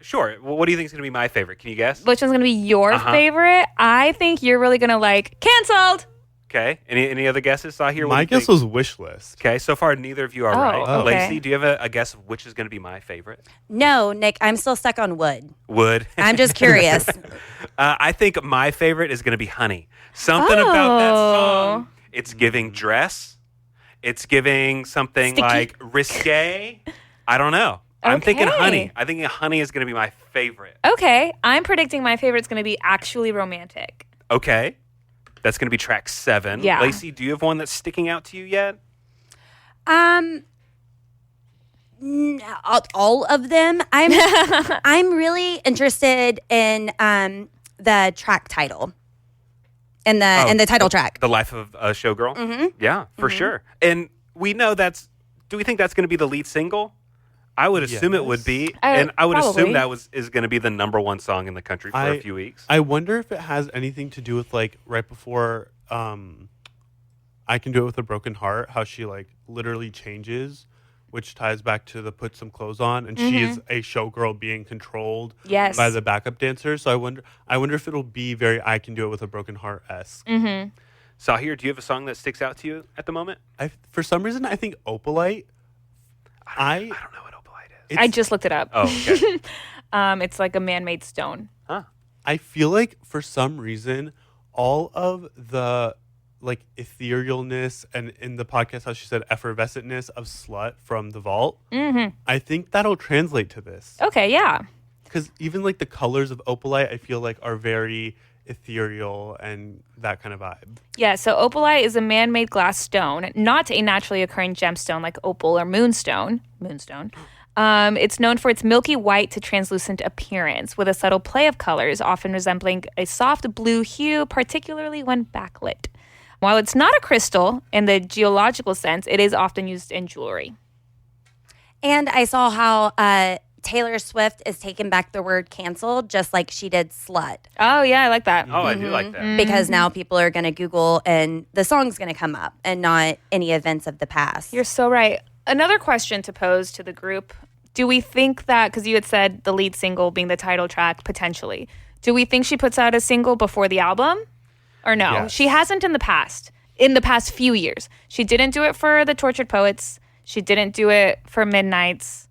Sure. What do you think is going to be my favorite? Can you guess? Which one's going to be your favorite? I think you're really going to like Canceled. Okay. Any other guesses? Sahir? My guess was Wish List. Okay. So far, neither of you are right. Okay. Lacey, do you have a guess of which is going to be my favorite? No, Nick, I'm still stuck on Would. Would. I'm just curious. I think my favorite is going to be Honey. Something about that song. It's giving dress. It's giving something Sticky. like risque. I don't know. I'm thinking Honey. I think Honey is going to be my favorite. Okay. I'm predicting my favorite's going to be Actually Romantic. Okay. That's going to be track 7. Yeah. Lacey, do you have one that's sticking out to you yet? All of them. I'm really interested in the track title. And the title track. The Life of a Showgirl? Mm-hmm. Yeah, for sure. And we know do we think that's going to be the lead single? I would assume it would be. And I would assume that is going to be the number 1 song in the country for a few weeks. I wonder if it has anything to do with like right before I Can Do It With a Broken Heart, how she like literally changes, which ties back to the Put Some Clothes On, and she is a showgirl being controlled by the backup dancer. So I wonder if it'll be very I Can Do It With a Broken Heart-esque. Mm-hmm. Sahir, do you have a song that sticks out to you at the moment? For some reason, I think Opalite. I don't know what Opalite is. I just looked it up. Oh, okay. It's like a man-made stone. Huh. I feel like for some reason, all of the like etherealness and in the podcast how she said effervescentness of Slut from The Vault, I think that'll translate to this. Okay, yeah. Because even like the colors of Opalite, I feel like are very ethereal and that kind of vibe. Yeah, so opalite is a man-made glass stone, not a naturally occurring gemstone like opal or moonstone. It's known for its milky white to translucent appearance with a subtle play of colors, often resembling a soft blue hue, particularly when backlit. While it's not a crystal in the geological sense, it is often used in jewelry. And I saw how Taylor Swift is taking back the word canceled, just like she did slut. Oh, yeah, I like that. Oh, I do like that. Because now people are going to Google and the song's going to come up and not any events of the past. You're so right. Another question to pose to the group. Do we think that, because you had said the lead single being the title track, potentially, do we think she puts out a single before the album? Or no? Yes. She hasn't in the past few years. She didn't do it for the Tortured Poets. She didn't do it for Midnights.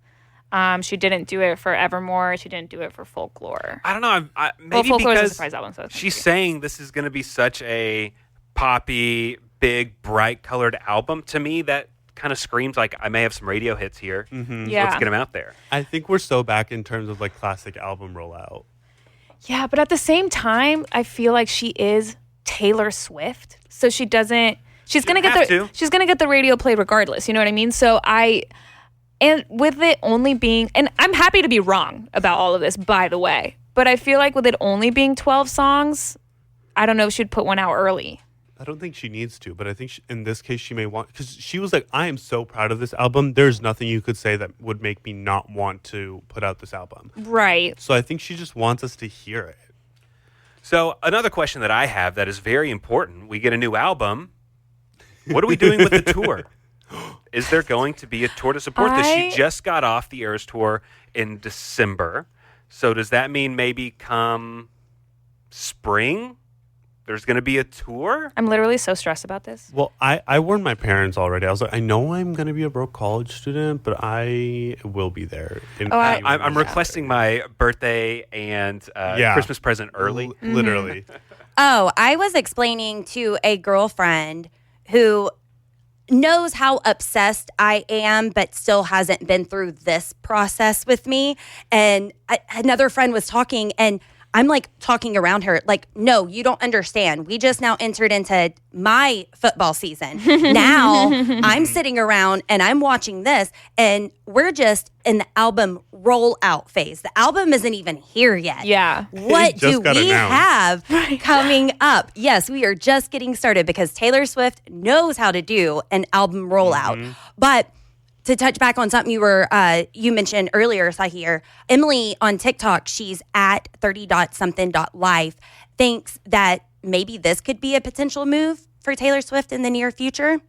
She didn't do it for Evermore. She didn't do it for Folklore. I don't know. Maybe Folklore is a because surprise album. So she's saying this is going to be such a poppy, big, bright-colored album. To me, that kind of screams like I may have some radio hits here. Mm-hmm. Yeah. Let's get them out there. I think we're so back in terms of like classic album rollout. Yeah, but at the same time, I feel like she is Taylor Swift, so she's gonna get the radio play regardless. You know what I mean? So And with it only being, and I'm happy to be wrong about all of this, by the way, but I feel like with it only being 12 songs, I don't know if she'd put one out early. I don't think she needs to, but I think in this case she may want, because she was like, I am so proud of this album. There's nothing you could say that would make me not want to put out this album. Right. So I think she just wants us to hear it. So another question that I have that is very important. We get a new album. What are we doing with the tour? Is there going to be a tour to support this? She just got off the Eras tour in December. So does that mean maybe come spring, there's going to be a tour? I'm literally so stressed about this. Well, I warned my parents already. I was like, I know I'm going to be a broke college student, but I will be there. I'm requesting my birthday and Christmas present early. Literally. Oh, I was explaining to a girlfriend who knows how obsessed I am, but still hasn't been through this process with me. And another friend was talking, and I'm like talking around her, like, no, you don't understand. We just now entered into my football season. Now I'm sitting around and I'm watching this, and we're just in the album rollout phase. The album isn't even here yet. Yeah. What do we have coming up? Yes, we are just getting started because Taylor Swift knows how to do an album rollout. But to touch back on something you mentioned earlier, Sahir, Emily on TikTok, she's at 30.something.life, thinks that maybe this could be a potential move for Taylor Swift in the near future.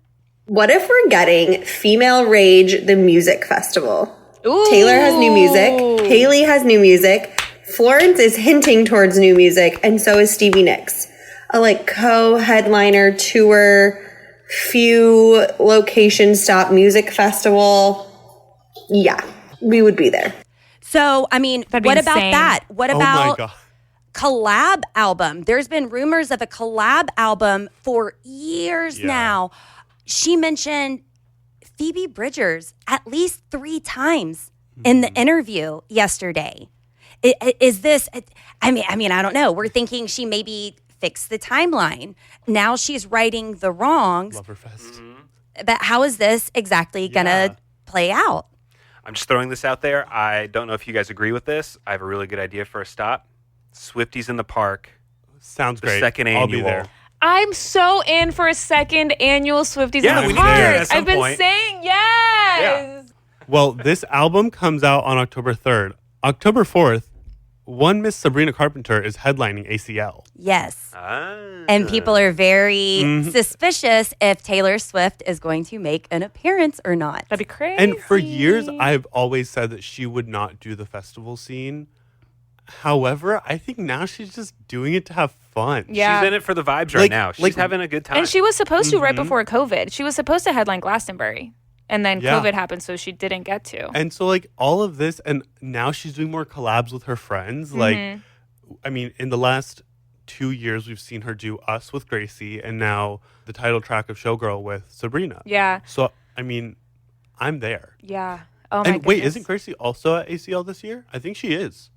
What if we're getting Female Rage, the music festival? Ooh. Taylor has new music. Haley has new music. Florence is hinting towards new music, and so is Stevie Nicks. A co-headliner tour, few location stop music festival. Yeah, we would be there. So, I mean, what about that? What about God. Collab album? There's been rumors of a collab album for years now. She mentioned Phoebe Bridgers at least 3 times in the interview yesterday. Is this, I mean, I don't know. We're thinking she maybe fixed the timeline. Now she's righting the wrongs. Loverfest. But how is this exactly going to play out? I'm just throwing this out there. I don't know if you guys agree with this. I have a really good idea for a stop. Swifties in the Park. Sounds great. Second I'll annual. be there. I'm so in for a second annual Swifties Yeah, in we the need to do that Park. at some I've been point. saying yes. Well, this album comes out on October 3rd. October 4th, one Miss Sabrina Carpenter is headlining ACL. Yes. And people are very suspicious if Taylor Swift is going to make an appearance or not. That'd be crazy. And for years, I've always said that she would not do the festival scene. However, I think now she's just doing it to have fun. Yeah. She's in it for the vibes right now. She's having a good time. And she was supposed to right before COVID. She was supposed to headline Glastonbury. And then COVID happened, so she didn't get to. And so, all of this, and now she's doing more collabs with her friends. I mean, in the last 2 years, we've seen her do Us with Gracie, and now the title track of Showgirl with Sabrina. Yeah. So, I mean, I'm there. Yeah. Oh, my And wait, goodness. isn't Gracie also at ACL this year? I think she is.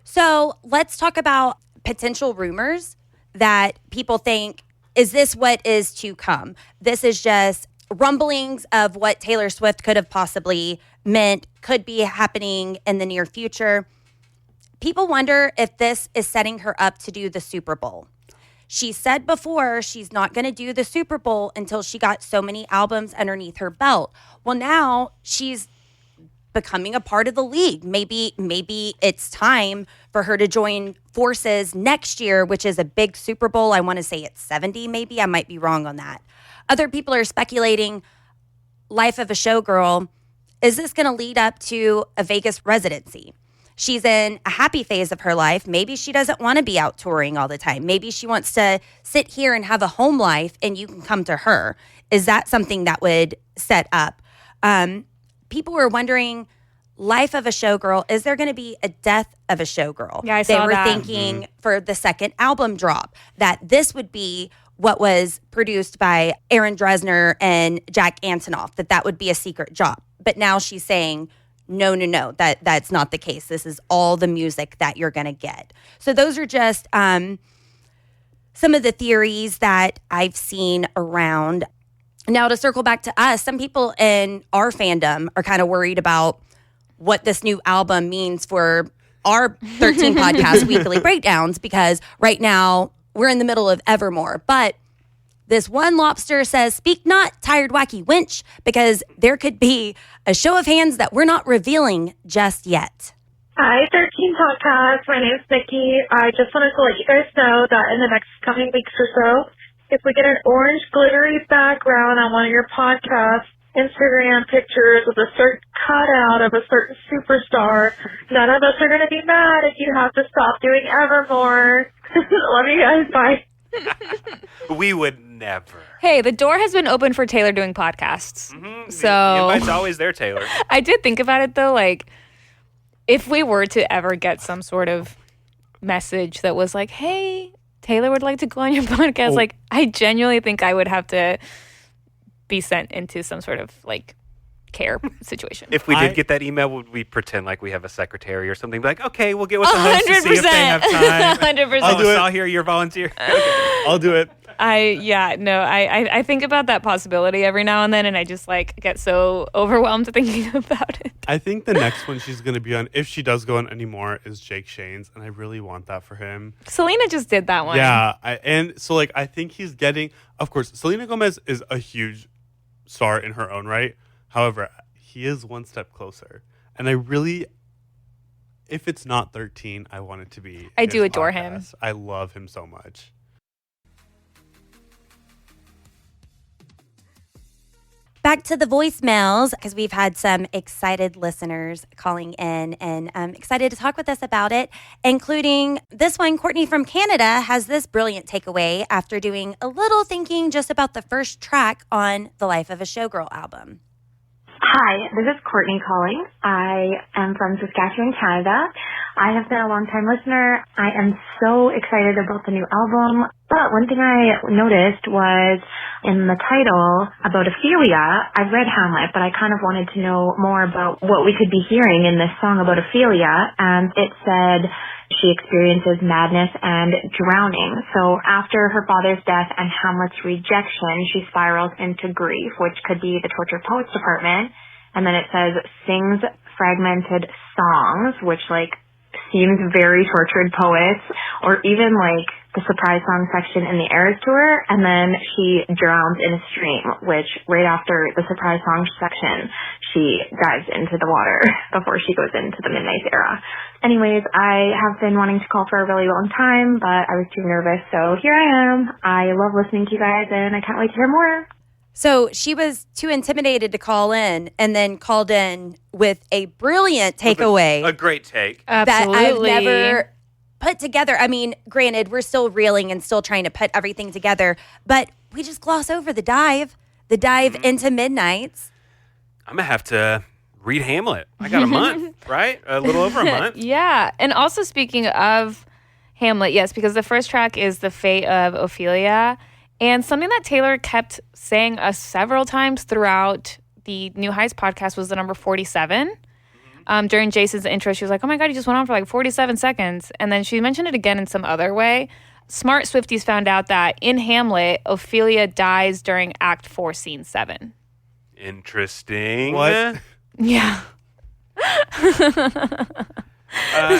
So let's talk about potential rumors that people think, is this what is to come? This is just rumblings of what Taylor Swift could have possibly meant, could be happening in the near future. People wonder if this is setting her up to do the Super Bowl. She said before she's not going to do the Super Bowl until she got so many albums underneath her belt. Well, now she's becoming a part of the league. Maybe it's time for her to join forces next year, which is a big Super Bowl. I want to say it's 70, maybe. I might be wrong on that. Other people are speculating, life of a showgirl, is this going to lead up to a Vegas residency? She's in a happy phase of her life. Maybe she doesn't want to be out touring all the time. Maybe she wants to sit here and have a home life and you can come to her. Is that something that would set up? People were wondering, life of a showgirl, is there going to be a death of a showgirl? Yeah, I They saw were that. thinking for the second album drop that this would be what was produced by Aaron Dresner and Jack Antonoff, that would be a secret job. But now she's saying, no, that's not the case. This is all the music that you're going to get. So those are just some of the theories that I've seen around. Now, to circle back to us, some people in our fandom are kind of worried about what this new album means for our 13 podcast weekly breakdowns, because right now we're in the middle of Evermore. But this one lobster says, speak not, tired wacky wench, because there could be a show of hands that we're not revealing just yet. Hi, 13 Podcast. My name's Nikki. I just wanted to let you guys know that in the next coming weeks or so, if we get an orange glittery background on one of your podcast Instagram pictures with a certain cutout of a certain superstar, none of us are going to be mad if you have to stop doing Evermore. Love you guys. Bye. We would never. Hey, the door has been open for Taylor doing podcasts. So The invite's always there, Taylor. I did think about it though, like if we were to ever get some sort of message that was like, hey, Taylor would like to go on your podcast, like I genuinely think I would have to be sent into some sort of like care situation. If we did get that email, would we pretend like we have a secretary or something? Be like, okay, we'll get with the host to see if they have time. 100%. I'll do it. I'll hear your volunteer. Okay. I'll do it. I think about that possibility every now and then, and I just like get so overwhelmed thinking about it. I think the next one she's going to be on, if she does go on anymore, is Jake Shane's, and I really want that for him. Selena just did that one. Yeah, I think he's getting. Of course, Selena Gomez is a huge star in her own right. However, he is one step closer, and I really, if it's not 13, I want it to be. I do adore him. I love him so much. Back to the voicemails, because we've had some excited listeners calling in and excited to talk with us about it, including this one. Courtney from Canada has this brilliant takeaway after doing a little thinking just about the first track on the Life of a Showgirl album. Hi, this is Courtney calling. I am from Saskatchewan, Canada. I have been a long-time listener. I am so excited about the new album. But one thing I noticed was in the title about Ophelia. I've read Hamlet, but I kind of wanted to know more about what we could be hearing in this song about Ophelia. And it said she experiences madness and drowning. So after her father's death and Hamlet's rejection, she spirals into grief, which could be the tortured poets department. And then it says sings fragmented songs, which like seems very tortured poets, or even like the surprise song section in the Eras tour. And then she drowns in a stream, which right after the surprise song section, she dives into the water before she goes into the Midnight era. Anyways, I have been wanting to call for a really long time, but I was too nervous. So here I am. I love listening to you guys, and I can't wait to hear more. So she was too intimidated to call in, and then called in with a brilliant takeaway. A great take. Absolutely. That I've never put together. I mean, granted, we're still reeling and still trying to put everything together, but we just gloss over the dive into Midnights. I'm going to have to read Hamlet. I got a month, right? A little over a month. Yeah. And also speaking of Hamlet, yes, because the first track is The Fate of Ophelia. And something that Taylor kept saying several times throughout the New Heights podcast was the number 47. During Jason's intro, she was like, oh my God, he just went on for like 47 seconds. And then she mentioned it again in some other way. Smart Swifties found out that in Hamlet, Ophelia dies during Act 4, Scene 7. Interesting. What? Yeah.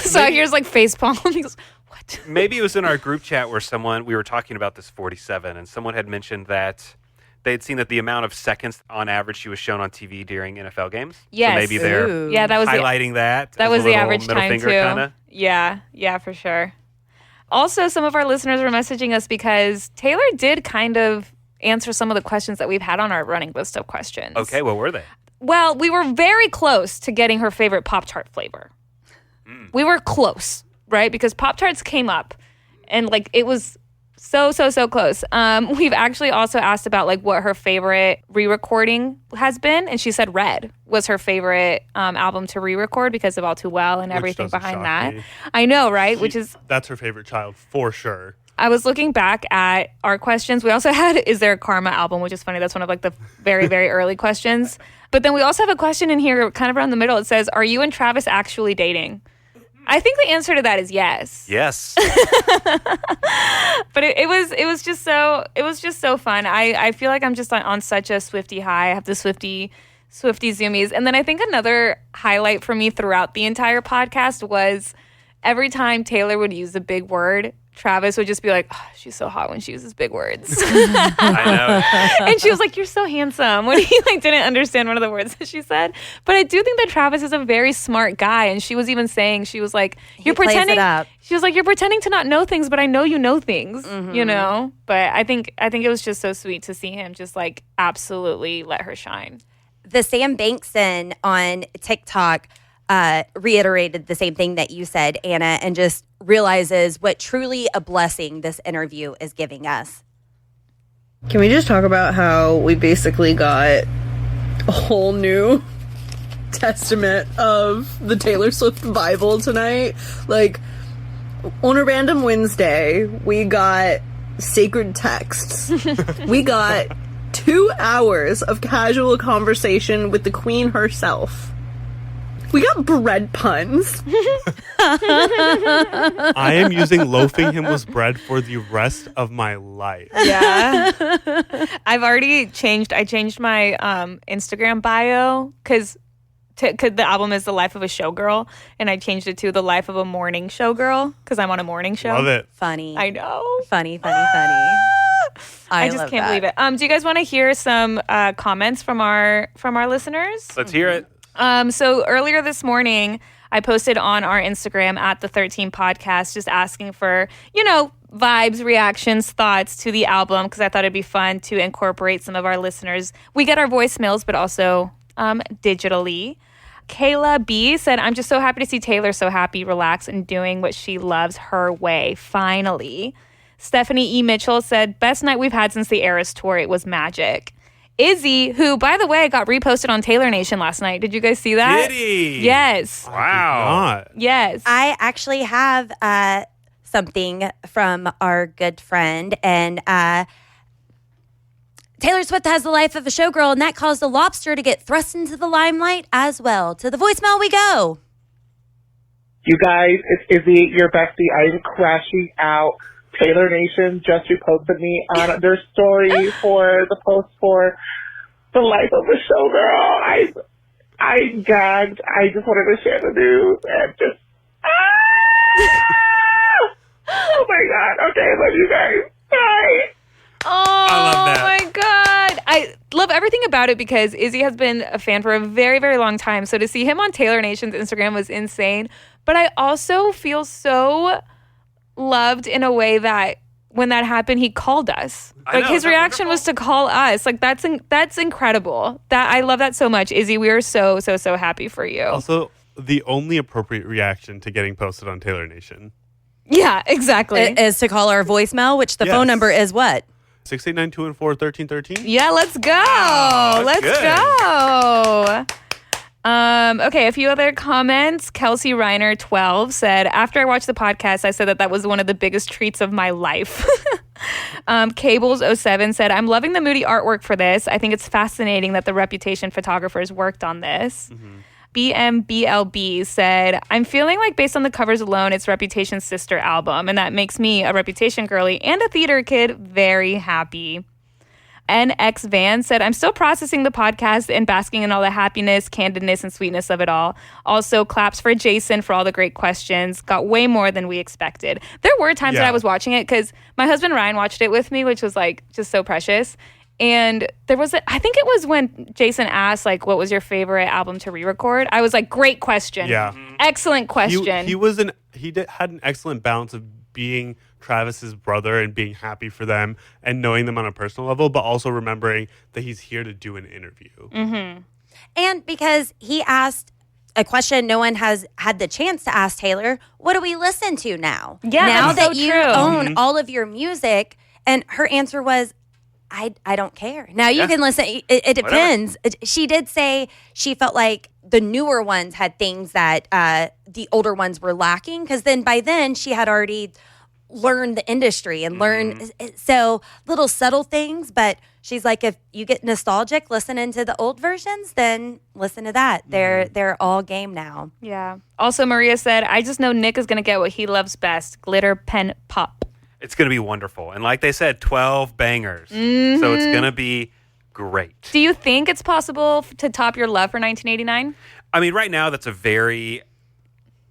So here's like facepalm. He goes, what? Maybe it was in our group chat where we were talking about this 47, and someone had mentioned that they had seen that the amount of seconds on average she was shown on TV during NFL games. Yes. So maybe they're that was highlighting that. That as was a the little average middle time finger, too. Kinda. Yeah, for sure. Also, some of our listeners were messaging us because Taylor did kind of answer some of the questions that we've had on our running list of questions. Okay, what were they? Well, we were very close to getting her favorite Pop-Tart flavor. We were close, right? Because Pop-Tarts came up and like it was so close. We've actually also asked about like what her favorite re-recording has been, and she said Red was her favorite album to re-record because of All Too Well and everything behind that. Me. I know, right? That's her favorite child for sure. I was looking back at our questions. We also had, is there a Karma album? Which is funny. That's one of like the very, very early questions. But then we also have a question in here kind of around the middle. It says, are you and Travis actually dating? I think the answer to that is yes. Yes. But it it was just so fun. I feel like I'm just on such a SwifTEA high. I have the SwifTEA zoomies. And then I think another highlight for me throughout the entire podcast was every time Taylor would use a big word, Travis would just be like, oh, she's so hot when she uses big words. I know. And she was like, you're so handsome, when he didn't understand one of the words that she said. But I do think that Travis is a very smart guy. And she was even saying, she was like, you're pretending. She was like, you're pretending to not know things, but I know you know things, you know? But I think it was just so sweet to see him just like absolutely let her shine. The Sam Bankson on TikTok reiterated the same thing that you said, Anna, and just realizes what truly a blessing this interview is giving us. Can we just talk about how we basically got a whole new testament of the Taylor Swift Bible tonight? Like, on a random Wednesday, we got sacred texts. We got 2 hours of casual conversation with the queen herself. We got bread puns. I am using loafing himless bread for the rest of my life. Yeah. I changed my Instagram bio because the album is The Life of a Showgirl, and I changed it to The Life of a Morning Showgirl because I'm on a morning show. Love it. Funny. I know. Funny. I just can't believe it. Do you guys want to hear some comments from our listeners? Let's hear it. So earlier this morning, I posted on our Instagram at the 13 podcast, just asking for, vibes, reactions, thoughts to the album, because I thought it'd be fun to incorporate some of our listeners. We get our voicemails, but also digitally. Kayla B said, I'm just so happy to see Taylor so happy, relaxed, and doing what she loves her way, finally. Stephanie E. Mitchell said, best night we've had since the Eras tour. It was magic. Izzy, who, by the way, got reposted on Taylor Nation last night. Did you guys see that? Did he? Yes. Wow. Yes. I actually have something from our good friend, and Taylor Swift has the life of a showgirl, and that caused a lobster to get thrust into the limelight as well. To the voicemail we go. You guys, it's Izzy, your bestie. I'm crashing out. Taylor Nation just reposted me on their story for the post for The Life of a Showgirl. I gagged. I just wanted to share the news and just oh my god. Okay, love you guys. Bye. Oh, I love that. my God. I love everything about it because Izzy has been a fan for a very, very long time. So to see him on Taylor Nation's Instagram was insane. But I also feel so loved in a way that when that happened, he called us. Like, his reaction was to call us. Like, that's incredible. That I love that so much, Izzy. We are so, so, so happy for you. Also, the only appropriate reaction to getting posted on Taylor Nation. Yeah, exactly. Is to call our voicemail, which the phone number is what? 689-214-1313? Yeah, let's go. Wow, let's good. go. Okay, a few other comments. Kelsey Reiner 12 said, after I watched the podcast, I said that was one of the biggest treats of my life. Cables 07 said, I'm loving the moody artwork for this. I think it's fascinating that the Reputation photographers worked on this. BMBLB said, I'm feeling like based on the covers alone, it's Reputation's sister album, and that makes me, a Reputation girly and a theater kid, very happy. NX Van said, I'm still processing the podcast and basking in all the happiness, candidness, and sweetness of it all. Also, claps for Jason for all the great questions. Got way more than we expected. There were times that I was watching it because my husband Ryan watched it with me, which was like just so precious. And there was, I think it was when Jason asked, like, what was your favorite album to re-record? I was like, great question. Yeah. Excellent question. He had an excellent balance of being Travis's brother and being happy for them and knowing them on a personal level, but also remembering that he's here to do an interview. Mm-hmm. And because he asked a question no one has had the chance to ask Taylor, what do we listen to now? Yeah, now that's that so you true. own all of your music, and her answer was, I don't care. Now you can listen. It depends. She did say she felt like the newer ones had things that the older ones were lacking, because then by then she had already learned the industry and learned so little subtle things. But she's like, if you get nostalgic listening to the old versions, then listen to that. They're all game now. Yeah. Also, Maria said, I just know Nick is going to get what he loves best, glitter pen pop. It's going to be wonderful. And like they said, 12 bangers. Mm-hmm. So it's going to be great. Do you think it's possible to top your love for 1989? I mean, right now, that's a very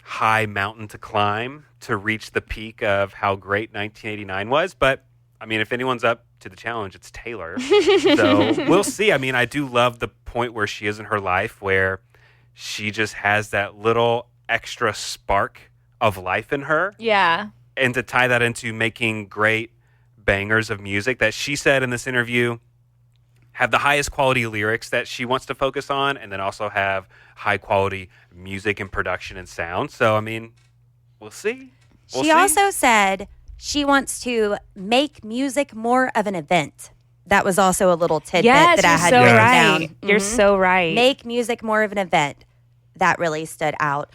high mountain to climb to reach the peak of how great 1989 was. But, I mean, if anyone's up to the challenge, it's Taylor. So we'll see. I mean, I do love the point where she is in her life where she just has that little extra spark of life in her. Yeah. And to tie that into making great bangers of music that she said in this interview have the highest quality lyrics that she wants to focus on, and then also have high quality music and production and sound. So, I mean, we'll see. She also said she wants to make music more of an event. That was also a little tidbit that I had written down. You're so right. Make music more of an event. That really stood out.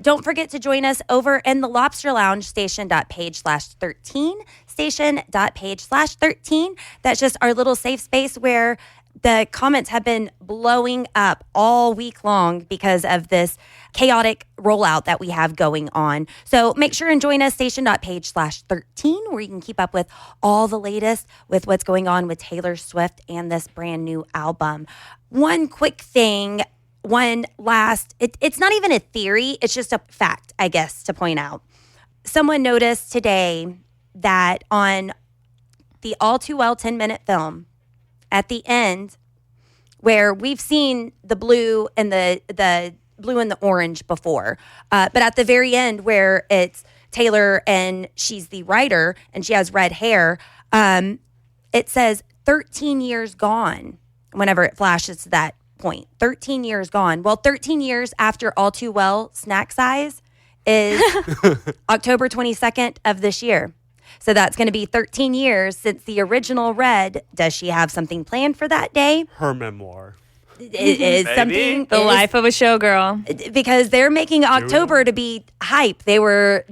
Don't forget to join us over in the Lobster Lounge, station.page/13, station.page/13. That's just our little safe space where the comments have been blowing up all week long because of this chaotic rollout that we have going on. So make sure and join us, station.page/13, where you can keep up with all the latest with what's going on with Taylor Swift and this brand new album. One quick thing. It's not even a theory, it's just a fact, I guess, to point out. Someone noticed today that on the All Too Well 10-minute film, at the end, where we've seen the blue and the blue and the orange before, but at the very end where it's Taylor and she's the writer and she has red hair, it says 13 years gone whenever it flashes to that point. 13 years gone. Well, 13 years after All Too Well snack size is October 22nd of this year. So that's going to be 13 years since the original Red. Does she have something planned for that day? Her memoir. It is something. The life of a showgirl. Because they're making October to be hype. They were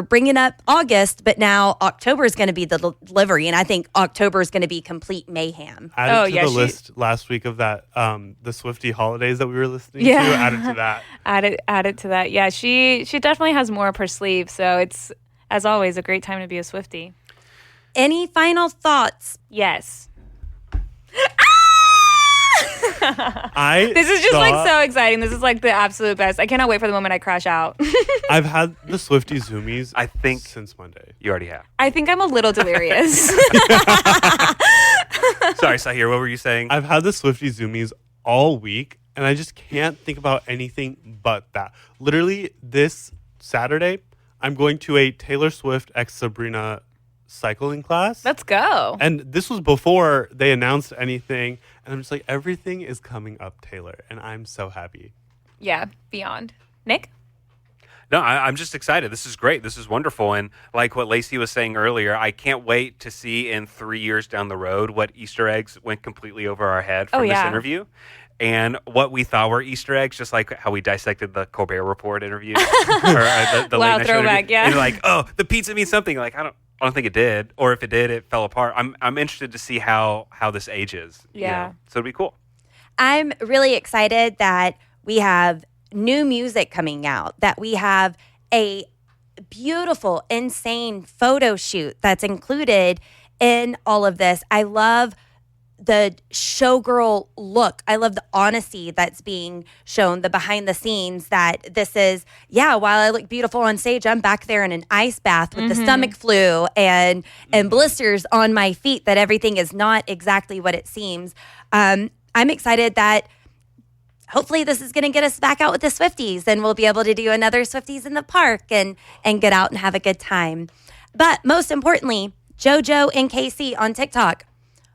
bringing up August, but now October is going to be the delivery, and I think October is going to be complete mayhem. Added to the list last week of that, the SwifTEA holidays that we were listening to. Added to that. Added to that. Yeah, she definitely has more up her sleeve. So it's, as always, a great time to be a SwifTEA. Any final thoughts? Yes. This is just like so exciting. This is like the absolute best. I cannot wait for the moment I crash out. I've had the SwifTEA Zoomies, I think, since Monday. You already have. I think I'm a little delirious. Sorry, Sahir, what were you saying? I've had the SwifTEA Zoomies all week, and I just can't think about anything but that. Literally, this Saturday, I'm going to a Taylor Swift x Sabrina cycling class. Let's go. And this was before they announced anything. And I'm just like, everything is coming up, Taylor. And I'm so happy. Yeah, beyond. Nick? No, I'm just excited. This is great. This is wonderful. And like what Lacey was saying earlier, I can't wait to see in 3 years down the road what Easter eggs went completely over our head from this interview. And what we thought were Easter eggs, just like how we dissected the Colbert Report interview. Or the wow, late night show throwback, interview. yeah. And you're like, oh, the pizza means something. Like, I don't think it did. Or if it did, it fell apart. I'm interested to see how this ages. Yeah. So it'd be cool. I'm really excited that we have new music coming out, that we have a beautiful, insane photo shoot that's included in all of this. I love the showgirl look. I love the honesty that's being shown, the behind the scenes that this is, while I look beautiful on stage, I'm back there in an ice bath with the stomach flu and blisters on my feet, that everything is not exactly what it seems. I'm excited that hopefully this is going to get us back out with the SwifTEAs, and we'll be able to do another SwifTEAs in the park and get out and have a good time. But most importantly, JoJo and Casey on TikTok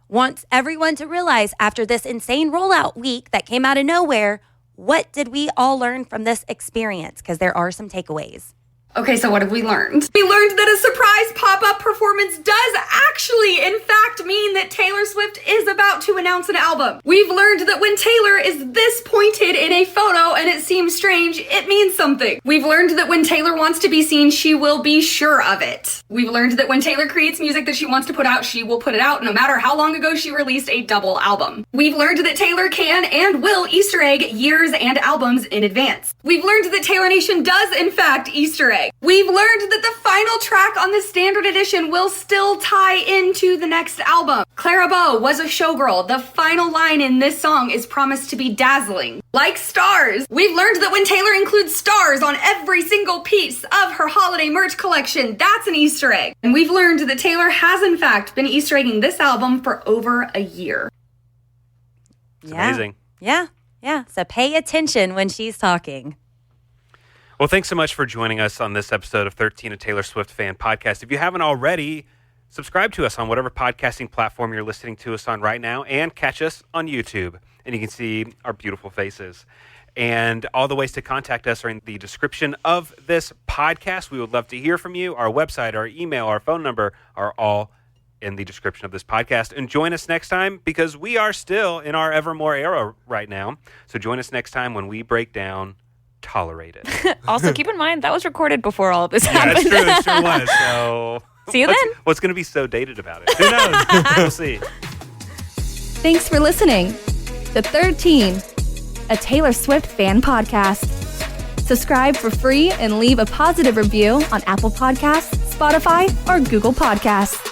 wants everyone to realize, after this insane rollout week that came out of nowhere, what did we all learn from this experience? Because there are some takeaways. Okay, so what have we learned? We learned that a surprise pop-up performance does actually, in fact, mean that Taylor Swift is about to announce an album. We've learned that when Taylor is this pointed in a photo and it seems strange, it means something. We've learned that when Taylor wants to be seen, she will be sure of it. We've learned that when Taylor creates music that she wants to put out, she will put it out no matter how long ago she released a double album. We've learned that Taylor can and will Easter egg years and albums in advance. We've learned that Taylor Nation does, in fact, Easter egg. We've learned that the final track on the standard edition will still tie into the next album. Clara Bow was a showgirl. The final line in this song is promised to be dazzling. Like stars. We've learned that when Taylor includes stars on every single piece of her holiday merch collection, that's an Easter egg. And we've learned that Taylor has, in fact, been Easter egging this album for over a year. It's amazing. Yeah. So pay attention when she's talking. Well, thanks so much for joining us on this episode of 13, a Taylor Swift Fan Podcast. If you haven't already, subscribe to us on whatever podcasting platform you're listening to us on right now, and catch us on YouTube. And you can see our beautiful faces. And all the ways to contact us are in the description of this podcast. We would love to hear from you. Our website, our email, our phone number are all in the description of this podcast. And join us next time, because we are still in our Evermore era right now. So join us next time when we break down Tolerated. Also, keep in mind, that was recorded before all of this happened. That's true. It sure was. So see you then. What's going to be so dated about it? Who knows? We'll see. Thanks for listening. The 13, a Taylor Swift fan podcast. Subscribe for free and leave a positive review on Apple Podcasts, Spotify, or Google Podcasts.